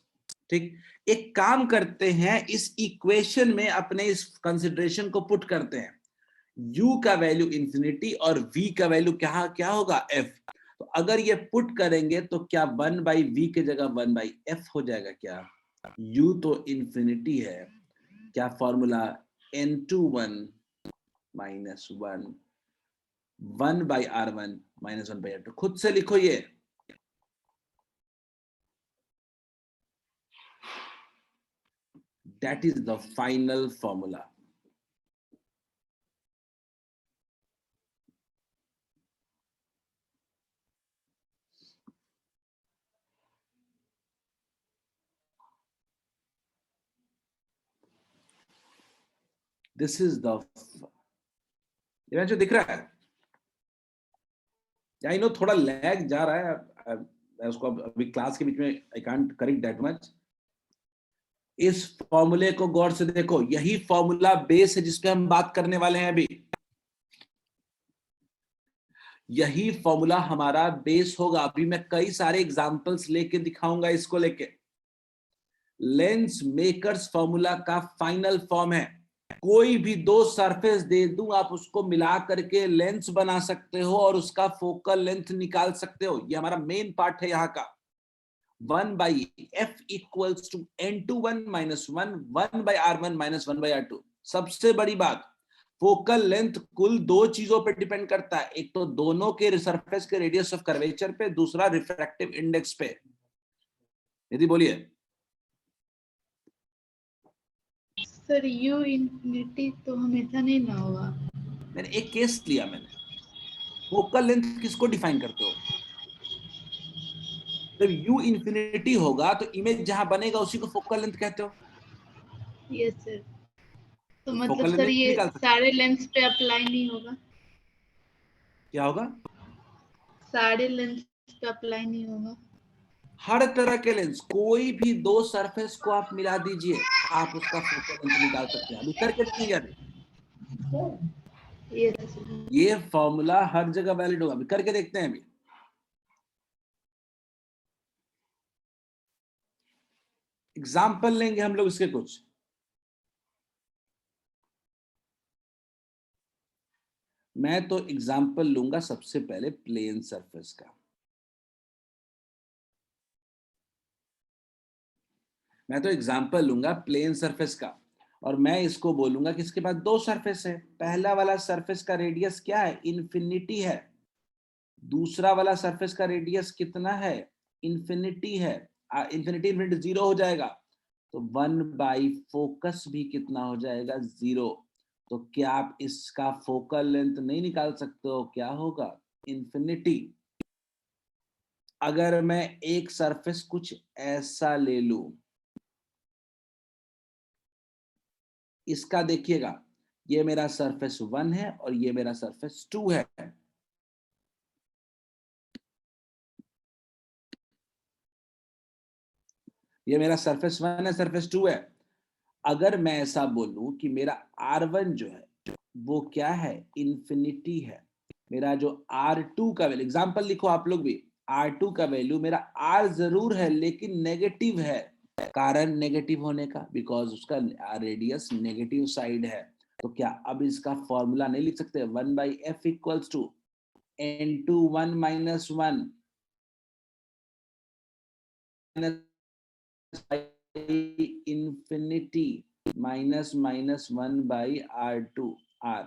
ठीक. एक काम करते हैं, इस इक्वेशन में अपने इस कंसिडरेशन को पुट करते हैं. u का वैल्यू इंफिनिटी और v का वैल्यू क्या होगा f। तो अगर ये पुट करेंगे तो क्या 1/v के जगह 1/f हो जाएगा क्या? u तो इंफिनिटी है, क्या formula n21 minus 1/r1 minus 1/r2। खुद से लिखो ये, that is the final formula। This is the, ये जो दिख रहा है, आई नो थोड़ा लैग जा रहा है, मैं उसको अभी क्लास के बीच में I can't correct that much. इस फॉर्मूले को गौर से देखो, यही फॉर्मूला बेस है जिसपे हम बात करने वाले हैं अभी। यही फॉर्मूला हमारा बेस होगा। अभी मैं कई सारे एग्जांपल्स लेके दिखाऊंगा इसको लेके। लेंस मेकर्स फॉर्मूला का फाइनल फॉर्म है, कोई भी दो सरफेस दे दूं, आप उसको मिला करके लेंस बना सकते हो और उसका फोकल लेंथ निकाल सकते हो। ये हमारा मेन पार्ट है यहाँ का। 1/f equals to n21 minus 1 1/r1 minus 1/r2। सबसे बड़ी बात, फोकल लेंथ कुल दो चीजों पे डिपेंड करता है, एक तो दोनों के सरफेस के रेडियस ऑफ कर्वेचर पे, दूसरा रिफ्रैक्टिव इंडेक्स पे। यदि बोलिए सर u इंफिनिटी तो हमेशा नहीं ना होगा। मैंने एक केस लिया, मैंने फोकल लेंथ किसको डिफाइन करते हो? जब u इंफिनिटी होगा तो इमेज जहां बनेगा उसी को फोकल लेंथ कहते हो। Yes sir. तो मतलब फोकल लेंथ सर नहीं ये निकाल सकते। सारे लेंस पे अप्लाई नहीं होगा? क्या होगा? सारे लेंस पे अप्लाई नहीं होगा? हर तरह के लेंस, कोई भी दो सरफेस को आप मिला दीजिए, आप उसका फोकल लेंथ निकाल सकते हैं। अभी करके देखेंगे अभी। यस। ये फॉर्मूला हर जगह वैलिड होगा, अभी करके देखते हैं। अभी एग्जाम्पल लेंगे हम लोग इसके कुछ। मैं तो एग्जाम्पल लूंगा सबसे पहले प्लेन सरफेस का। मैं तो एग्जाम्पल लूंगा प्लेन सरफेस का और मैं इसको बोलूंगा कि इसके पास दो सरफेस है। पहला वाला सरफेस का रेडियस क्या है? इन्फिनिटी है। दूसरा वाला सरफेस का रेडियस कितना है? इन्फिनिटी है। इन्फिनिटी इन्फिनिटी जीरो हो जाएगा, तो 1 फोकस भी कितना हो जाएगा? 0। तो क्या आप इसका फोकल लेंथ नहीं निकाल सकते हो? क्या होगा? इन्फिनिटी। अगर मैं एक सरफेस कुछ ऐसा ले लूं, इसका देखिएगा, ये मेरा सरफेस 1 है और ये मेरा सरफेस 2 है। ये मेरा सरफेस 1 है, सरफेस 2 है। अगर मैं ऐसा बोलूं कि मेरा R1 जो है वो क्या है? इन्फिनिटी है। मेरा जो R2 का वैल्यू, एग्जांपल लिखो आप लोग भी, R2 का वैल्यू मेरा R जरूर है लेकिन नेगेटिव है। कारण नेगेटिव होने का, बिकॉज उसका रेडियस नेगेटिव साइड है। तो क्या अब इसका फॉर्मूला नहीं लिख सकते? 1/f equals to n21 minus 1 infinity minus 1/r2 r।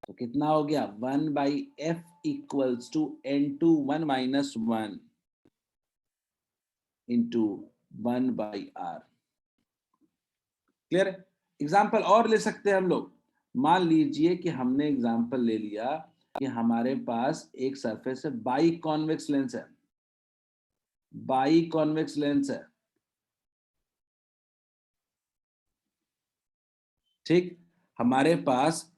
तो कितना हो गया? 1/f equals to n21 minus 1 into 1/r। Clear? Example और ले सकते हैं हम लोग। मान लीजिए कि हमने एग्जाम्पल ले लिया कि हमारे पास एक सरफेस है, बाई कॉन्वेक्स लेंस है। बाई कॉन्वेक्स लेंस है, ठीक। हमारे पास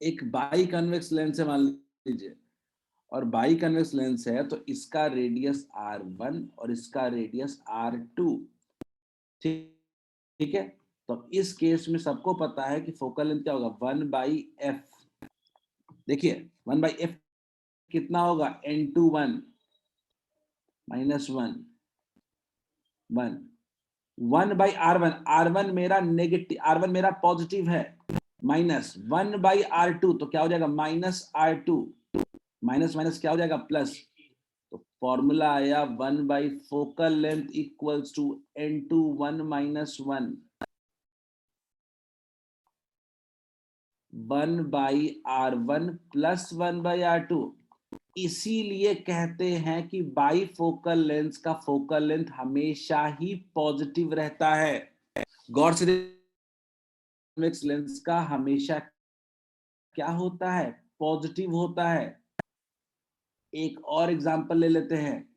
एक बाई कन्वेक्स लेंस है मान लीजिए, और बाई कन्वेक्स लेंस है तो इसका रेडियस R1 और इसका रेडियस R2, ठीक है। तो इस केस में सबको पता है कि फोकल लेंथ क्या होगा? 1/f। देखिए 1/f कितना होगा? n21 minus 1 1 1 by R1, R1 मेरा नेगेटिव, R1 मेरा पॉजिटिव है, माइनस 1 बाई R2, तो क्या हो जाएगा माइनस R2, माइनस माइनस क्या हो जाएगा प्लस, तो फॉर्मूला आया 1 by focal length equals to N2 1 minus 1, 1 by R1 plus 1 by R2। इसीलिए कहते हैं कि बाई फोकल लेंथ का फोकल लेंथ हमेशा ही पॉजिटिव रहता है। गौर से कॉन्वेक्स लेंस का हमेशा क्या होता है, पॉजिटिव होता है। एक और एग्जांपल ले लेते हैं,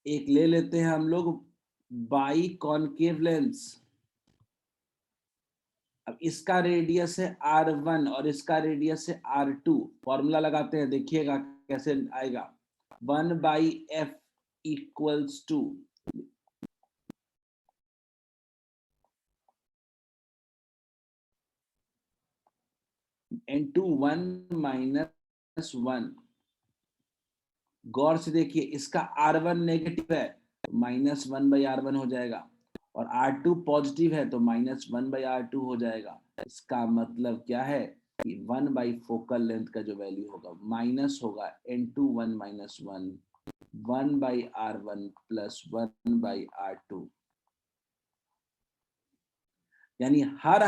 एक ले लेते हैं हम लोग बाई कॉनकेव लेंस। अब इसका रेडियस है R1 और इसका रेडियस है R2, फॉर्मूला लगाते हैं, देखिएगा कैसे आएगा, 1 by F equals to N2 1 minus 1। गौर से देखिए, इसका R1 नेगेटिव है तो माइनस 1 बाई R1 हो जाएगा, और R2 पॉजिटिव है तो माइनस 1 बाई R2 हो जाएगा। इसका मतलब क्या है कि 1 बाई फोकल लेंथ का जो वैल्यू होगा माइनस होगा N2 1 minus 1, 1 by R1 plus 1 by R2। यानी हर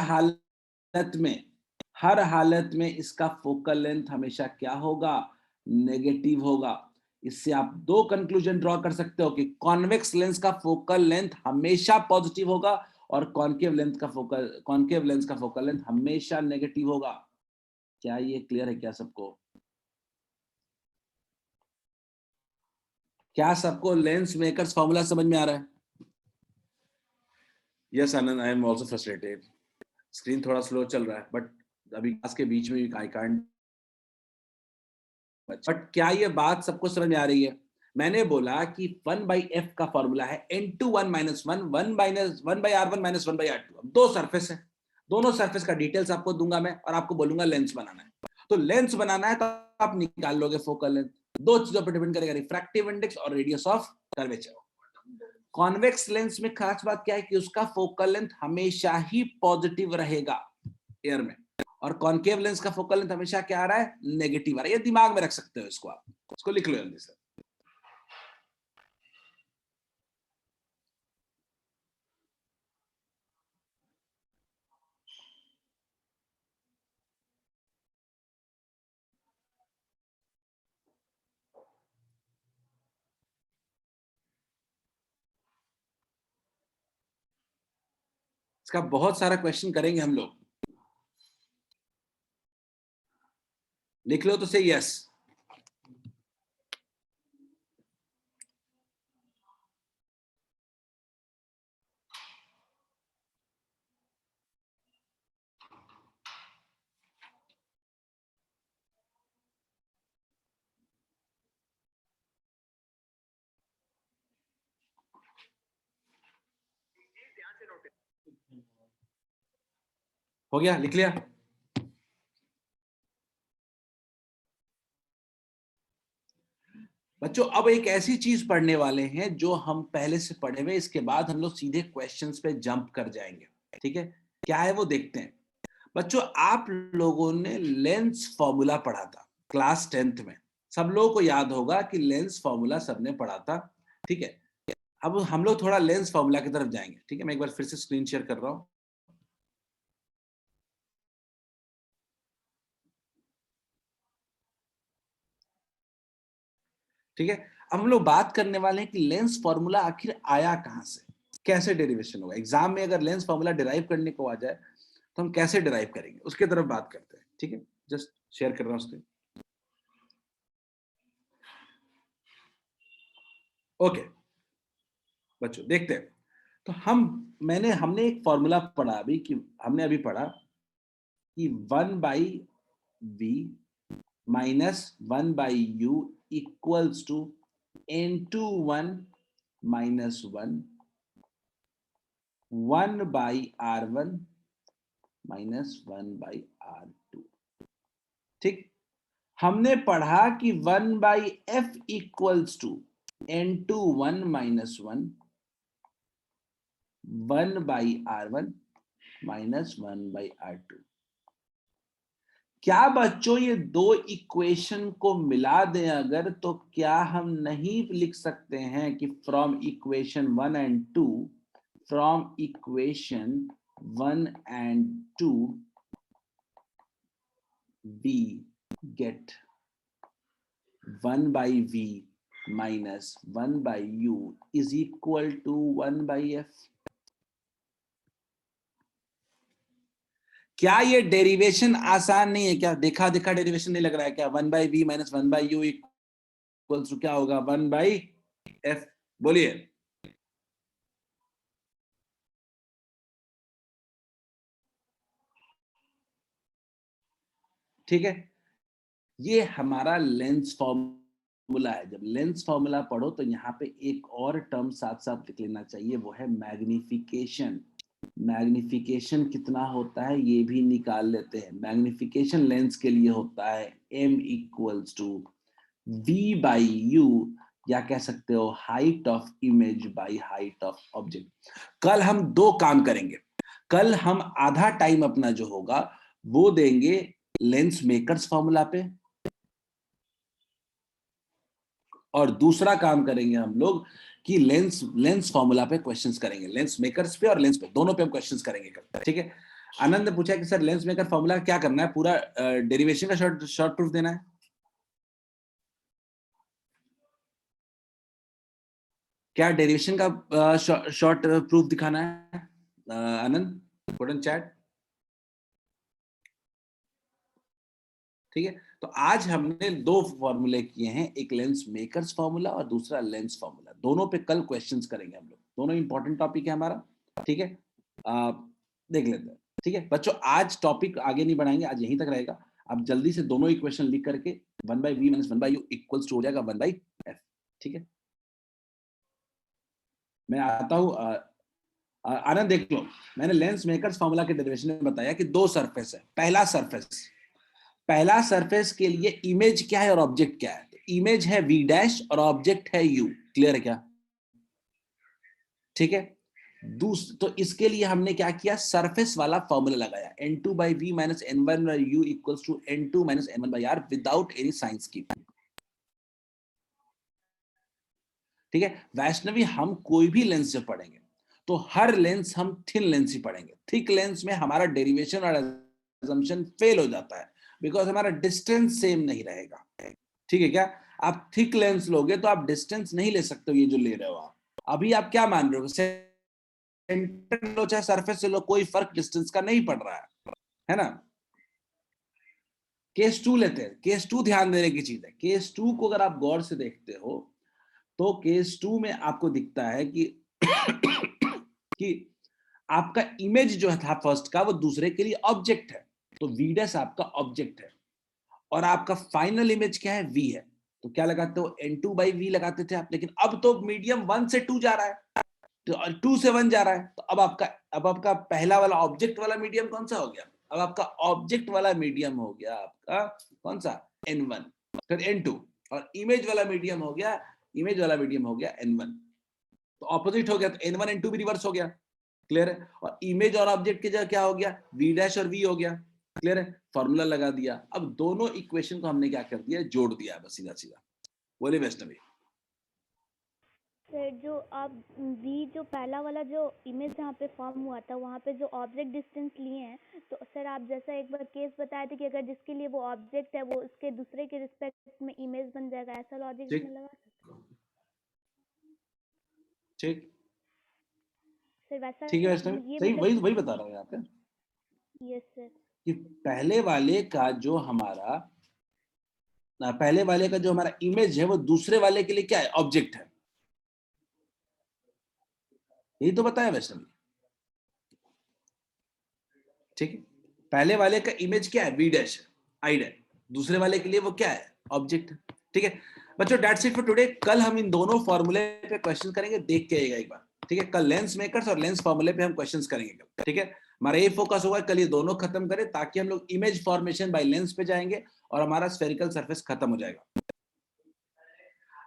हालत में इसका फोकल लेंथ हमेशा क्या होगा, नेगेटिव होगा। इससे आप दो कंक्लूजन ड्रॉ कर सकते हो कि कॉन्वेक्स लेंस का फोकल लेंथ हमेशा पॉजिटिव होगा और कॉनकेव लेंस का फोकल लेंथ हमेशा नेगेटिव होगा। क्या ये क्लियर है क्या सबको? क्या सबको लेंस मेकर्स फॉर्मूला समझ में आ रहा है? Yes Anand, I am also frustrated. Screen थोड़ा स्लो चल रहा है, बट अभी क्लास के बीच में आई कांट। बट क्या ये बात सबको समझ में आ रही है? मैंने बोला कि 1 बाई एफ का फॉर्मूला है N2 1 minus 1, 1 by R1 minus 1 by R2। अब दो सरफेस है, दोनों सरफेस का डिटेल्स आपको दूंगा मैं, और आपको बोलूंगा लेंस बनाना है। तो लेंस बनाना है तो आप निकाल लोगे फोकल लेंथ। दो चीजों पर डिपेंड करेगा, रिफ्रैक्टिव इंडेक्स और radius of curvature. Convex lens में खास बात क्या है कि उसका फोकल लेंथ हमेशा ही पॉजिटिव रहेगा एयर में, और कॉनकेव लेंस का फोकल लेंथ हमेशा क्या आ रहा है, नेगेटिव आ रहा है। ये दिमाग में रख सकते हो इसको, आप इसको लिख लो जल्दी से। इसका बहुत सारा क्वेश्चन करेंगे हम लोग, लिख लो तो से यस। हो गया, लिख लिया? बच्चों अब एक ऐसी चीज पढ़ने वाले हैं जो हम पहले से पढ़े हुए, इसके बाद हम लोग सीधे क्वेश्चंस पे जंप कर जाएंगे। ठीक है, क्या है वो देखते हैं। बच्चों आप लोगों ने लेंस फॉर्मूला पढ़ा था क्लास 10th में, सब लोगों को याद होगा कि लेंस फॉर्मूला सबने पढ़ा था। ठीक है, अब हम लोग थोड़ा लेंस फॉर्मूला की तरफ जाएंगे। ठीक है, मैं एक बार फिर से स्क्रीन शेयर कर रहा हूं। ठीक है, अब हम लोग बात करने वाले हैं कि लेंस फॉर्मूला आखिर आया कहां से, कैसे डेरिवेशन होगा। एग्जाम में अगर लेंस फॉर्मूला डिराइव करने को आ जाए तो हम कैसे डिराइव करेंगे, उसके तरफ बात करते हैं। ठीक है, जस्ट शेयर कर रहा हूं स्क्रीन। ओके बच्चों देखते हैं। तो हमने एक फॉर्मूला पढ़ा अभी कि हमने अभी पढ़ा कि 1 by V minus 1 by U equals to N2 1 minus 1 by R1 minus 1 by R2। ठीक, हमने पढ़ा कि 1 by F equals to N2 1 minus 1 1/r1 minus 1/r2। क्या बच्चों ये दो इक्वेशन को मिला दें अगर, तो क्या हम नहीं लिख सकते हैं कि from equation 1 and 2, from equation 1 and 2 we get 1/v minus 1/u is equal to 1/f। क्या ये डेरिवेशन आसान नहीं है? क्या देखा देखा डेरिवेशन नहीं लग रहा है क्या? 1/v minus 1/u equals to क्या होगा? 1/f। बोलिए। ठीक है, ये हमारा लेंस फॉर्मूला है। जब लेंस फॉर्मूला पढ़ो तो यहाँ पे एक और टर्म साथ साथ लिख लेना चाहिए, वो है मैग्निफिकेशन। मैग्निफिकेशन कितना होता है ये भी निकाल लेते हैं। मैग्निफिकेशन लेंस के लिए होता है m इक्वल्स टू v/u, या कह सकते हो height of image by height of object. कल हम दो काम करेंगे। कल हम आधा टाइम अपना जो होगा वो देंगे लेंस मेकर्स फॉर्मूला पे, और दूसरा काम करेंगे हम लोग कि लेंस फॉर्मूला पे क्वेश्चंस करेंगे। लेंस मेकर्स पे और लेंस पे, दोनों पे हम क्वेश्चंस करेंगे कल। ठीक है। आनंद ने पूछा कि सर लेंस मेकर फॉर्मूला क्या करना है? पूरा डेरिवेशन का शॉर्ट प्रूफ देना है। क्या डेरिवेशन का शॉर्ट प्रूफ दिखाना है? आनंद पुट इन चैट। ठीक है, तो आज हमने दो फॉर्मूले किए हैं, एक लेंस मेकर्स फॉर्मूला और दूसरा लेंस फॉर्मूला। दोनों पे कल क्वेश्चंस करेंगे हम लोग। दोनों इंपॉर्टेंट टॉपिक है हमारा। ठीक है, देख लेते हैं। ठीक है बच्चों, आज टॉपिक आगे नहीं बढ़ाएंगे, आज यहीं तक रहेगा। अब जल्दी से दोनों इक्वेशन लिख करके 1/v minus 1/u equals to हो जाएगा 1/f। ठीक है, मैं आता हूं। आनंद देख लो, मैंने लेंस मेकर्स फॉर्मूला के डेरिवेशन में बताया कि दो सरफेस है। पहला सरफेस के लिए इमेज क्या है और ऑब्जेक्ट क्या है? तो इमेज है v डैश और ऑब्जेक्ट है u। क्लियर है क्या? ठीक है, तो इसके लिए हमने क्या किया? सरफेस वाला फॉर्मूला लगाया, n2/v minus n1/u equals to n2 minus n1/r without any sign scheme. ठीक है, वैष्णवी हम कोई भी लेंस जब पढ़ेंगे तो हर लेंस हम थिन लेंस ही पढ़ेंगे। थिक लेंस में हमारा डेरिवेशन और असम्पशन फेल हो जाता है, बिकॉज हमारा डिस्टेंस सेम नहीं रहेगा। ठीक है क्या? आप थिक लेंस लोगे तो आप डिस्टेंस नहीं ले सकते हो, ये जो ले रहे हो आप। अभी आप क्या मान रहे हो? सेंटर लो चाहे सरफेस से लो, कोई फर्क डिस्टेंस का नहीं पड़ रहा है ना? केस 2 लेते हैं। केस 2 ध्यान देने की चीज है। केस 2 को अगर आप गौर से देखते हो तो केस 2 में आपको दिखता है कि आपका इमेज जो था फर्स्ट का वो दूसरे के लिए ऑब्जेक्ट है, तो v डैश आपका ऑब्जेक्ट है और आपका फाइनल इमेज क्या है? v है। तो क्या लगाते हो? n2/v लगाते थे आप, लेकिन अब तो मीडियम 1 से 2 जा रहा है, तो 2 से 1 जा रहा है, तो अब आपका पहला वाला ऑब्जेक्ट वाला मीडियम कौन सा हो गया? अब आपका ऑब्जेक्ट वाला मीडियम हो गया आपका कौन सा? n1, फिर n2, और इमेज वाला मीडियम हो गया n1। तो ऑपोजिट हो गया, तो n1 n2 भी रिवर्स हो गया। क्लियर है? और इमेज और ऑब्जेक्ट की जगह क्या हो गया? v डैश और v हो गया। क्लियर है? फॉर्मूला लगा दिया। अब दोनों इक्वेशन को हमने क्या कर दिया? जोड़ दिया बस, सीधा सीधा। बोलिए वैष्णवी। सर जो आप v जो पहला वाला जो इमेज जहाँ पे फॉर्म हुआ था वहाँ पे जो ऑब्जेक्ट डिस्टेंस लिए हैं, तो सर आप जैसा एक बार केस बताए थे कि अगर जिसके लिए वो ऑब्जेक्ट है वो उसके दूसरे के रिस्पेक्ट में इमेज बन जाएगा, ऐसा लॉजिक इसमें लगा ठीक सर? वैसा ठीक है वैष्णवी, ये सही मतलब वही बता रहा हूँ यहाँ पे यस सर। कि पहले वाले का जो हमारा इमेज है वो दूसरे वाले के लिए क्या है? ऑब्जेक्ट है। यही तो बताया वैष्णवी। ठीक है, पहले वाले का इमेज क्या है? v डैश है, i डैश। दूसरे वाले के लिए वो क्या है? ऑब्जेक्ट है। ठीक है बच्चों, दैट्स इट फॉर टुडे। कल हम इन दोनों फॉर्मूले पे क्वेश्चन करेंगे, देख के आइएगा एक बार। ठीक है, कल लेंस मेकर्स और लेंस फॉर्मूले पे हम क्वेश्चंस करेंगे कल। ठीक है, हमारा ये फोकस होगा कल ये दोनों खत्म करें, ताकि हम लोग इमेज फॉर्मेशन बाय लेंस पे जाएंगे और हमारा स्फेरिकल सरफेस खत्म हो जाएगा।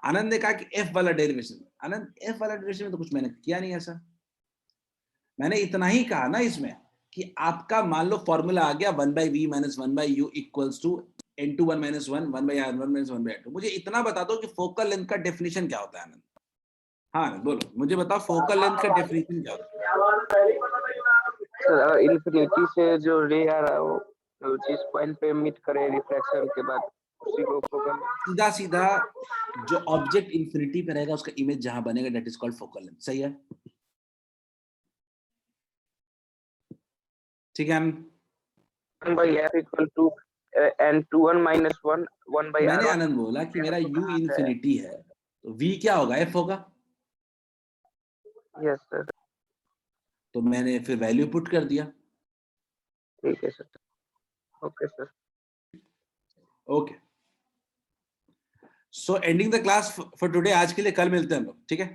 आनंद ने कहा कि एफ वाला डेरिवेशन। आनंद, एफ वाला डेरिवेशन में तो कुछ मैंने किया नहीं ऐसा। मैंने इतना ही कहा ना इसमें कि आपका मान लो फॉर्मूला आ गया 1/v - 1/u equals to n21 - 1 1/r1 - 1/r2। मुझे इतना बता दो कि फोकल लेंथ का डेफिनेशन क्या होता है आनंद? हाँ आनंद बोलो, मुझे बताओ फोकल लेंथ का डेफिनेशन क्या होता है? सर इन्फिनिटी से जो रे आ रहा है वो जिस पॉइंट पे मीट करे रिफ्रैक्शन के बाद उसी को फोकल, सीधा सीधा जो ऑब्जेक्ट इंफिनिटी पे रहेगा उसका इमेज जहां बनेगा that is called focal length. सही है, ठीक है। 1/f equal to n21 - 1 1/r1। मैंने आनंद बोला कि मेरा u इंफिनिटी है तो v क्या होगा, f होगा। यस सर, तो मैंने फिर वैल्यू पुट कर दिया। ठीक है sir, okay sir. Okay, so ending the class for today. आज के लिए कल मिलते हैं हम लोग, ठीक है।